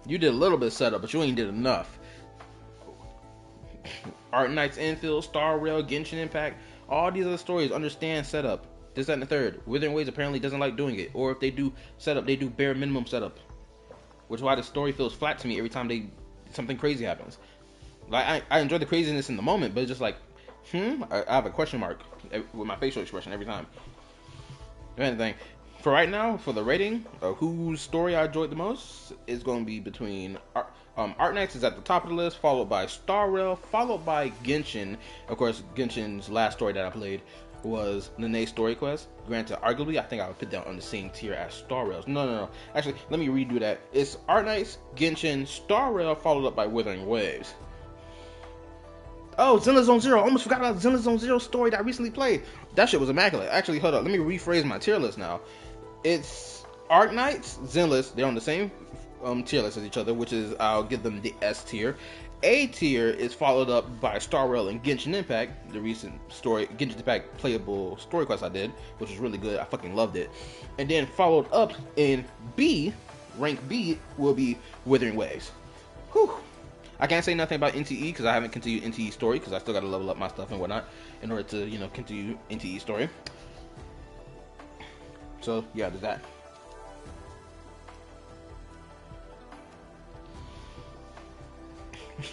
You did a little bit of setup, but you ain't did enough. Arknights Endfield, Star Rail, Genshin Impact, all these other stories understand setup. This, that, and the third. Withering Waves apparently doesn't like doing it. Or if they do setup, they do bare minimum setup. Which is why the story feels flat to me every time something crazy happens. Like, I enjoy the craziness in the moment, but it's just like, I have a question mark with my facial expression every time. If anything, for right now, for the rating of whose story I enjoyed the most, is going to be between Arknights is at the top of the list, followed by Star Rail, followed by Genshin. Of course, Genshin's last story that I played was Nene's Story Quest. Granted, arguably, I think I would put that on the same tier as Star Rail's. No. Actually, let me redo that. It's Arknights, Genshin, Star Rail, followed up by Withering Waves. Oh, Zenless Zone Zero. Almost forgot about Zenless Zone Zero story that I recently played. That shit was immaculate. Actually, hold up. Let me rephrase my tier list now. It's Arknights, Zenless. They're on the same tier list as each other, which is, I'll give them the S tier. A tier is followed up by Star Rail and Genshin Impact, the recent story, Genshin Impact playable story quest I did, which was really good. I fucking loved it. And then followed up in B, rank B, will be Withering Waves. Whew. I can't say nothing about NTE because I haven't continued NTE story because I still got to level up my stuff and whatnot in order to, continue NTE story. So yeah, there's that.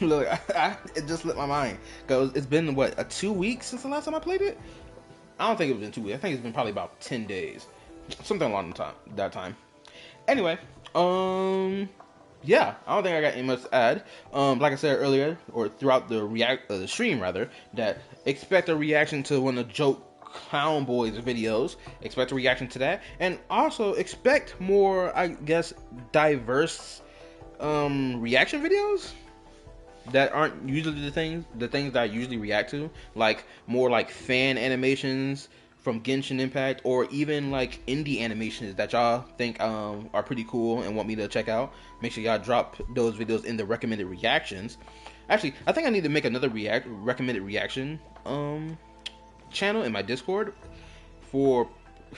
Look, it just slipped my mind because it's been what, 2 weeks since the last time I played it. I don't think it's been 2 weeks. I think it's been probably about 10 days, something along that time. Anyway, yeah, I don't think I got any much to add. Like I said earlier, or throughout the stream rather, that expect a reaction to one of the Joke Clown Boys videos. Expect a reaction to that, and also expect more, I guess, diverse reaction videos that aren't usually the things that I usually react to, like more like fan animations from Genshin Impact, or even like indie animations that y'all think are pretty cool and want me to check out. Make sure y'all drop those videos in the recommended reactions. Actually, I think I need to make another recommended reaction channel in my Discord for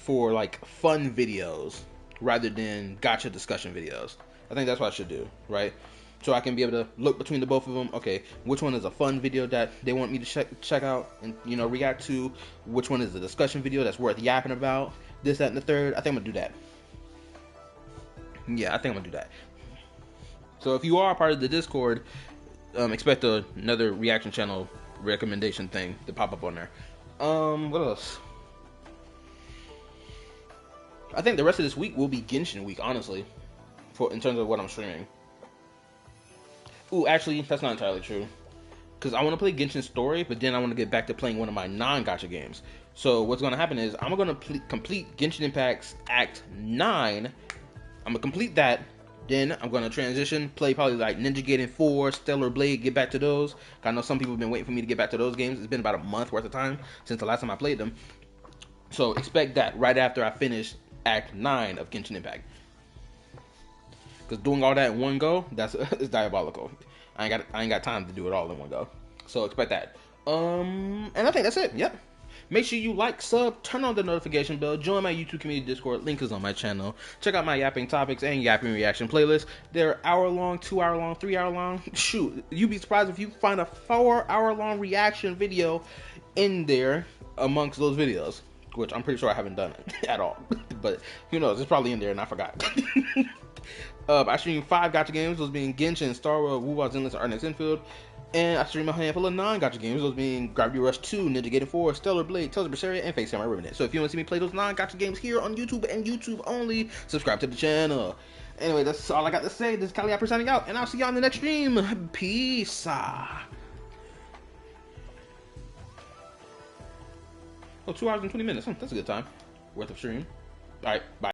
like fun videos rather than gotcha discussion videos. I think that's what I should do, right? So I can be able to look between the both of them. Okay, which one is a fun video that they want me to check out and react to? Which one is a discussion video that's worth yapping about? This, that, and the third. I think I'm gonna do that. Yeah, I think I'm gonna do that. So if you are a part of the Discord, expect another reaction channel recommendation thing to pop up on there. What else? I think the rest of this week will be Genshin week, honestly, in terms of what I'm streaming. Ooh, actually, that's not entirely true. Because I want to play Genshin Story, but then I want to get back to playing one of my non-gacha games. So what's going to happen is, I'm going to complete Genshin Impact's Act 9. I'm going to complete that. Then I'm going to transition, play probably like Ninja Gaiden 4, Stellar Blade, get back to those. I know some people have been waiting for me to get back to those games. It's been about a month worth of time since the last time I played them. So expect that right after I finish Act 9 of Genshin Impact. Because doing all that in one go, it's diabolical. I ain't got time to do it all in one go. So expect that. And I think that's it. Yep. Make sure you like, sub, turn on the notification bell, join my YouTube community Discord. Link is on my channel. Check out my yapping topics and yapping reaction playlists. They're hour-long, 2-hour-long, 3-hour-long. Shoot, you'd be surprised if you find a 4-hour-long reaction video in there amongst those videos, which I'm pretty sure I haven't done it at all. But who knows? It's probably in there and I forgot. I stream 5 gacha games, those being Genshin, Star Rail, Wu-Wa, Zenless, and Arknights Endfield. And I stream a handful of non-gacha games, those being Gravity Rush 2, Ninja Gaiden 4, Stellar Blade, Tales of Berseria, and Face Samurai Ribbon. So if you want to see me play those non-gacha games here on YouTube and YouTube only, subscribe to the channel. Anyway, that's all I got to say. This is Caliapper signing out, and I'll see y'all in the next stream. Peace. Oh, 2 hours and 20 minutes. That's a good time worth of stream. All right, bye.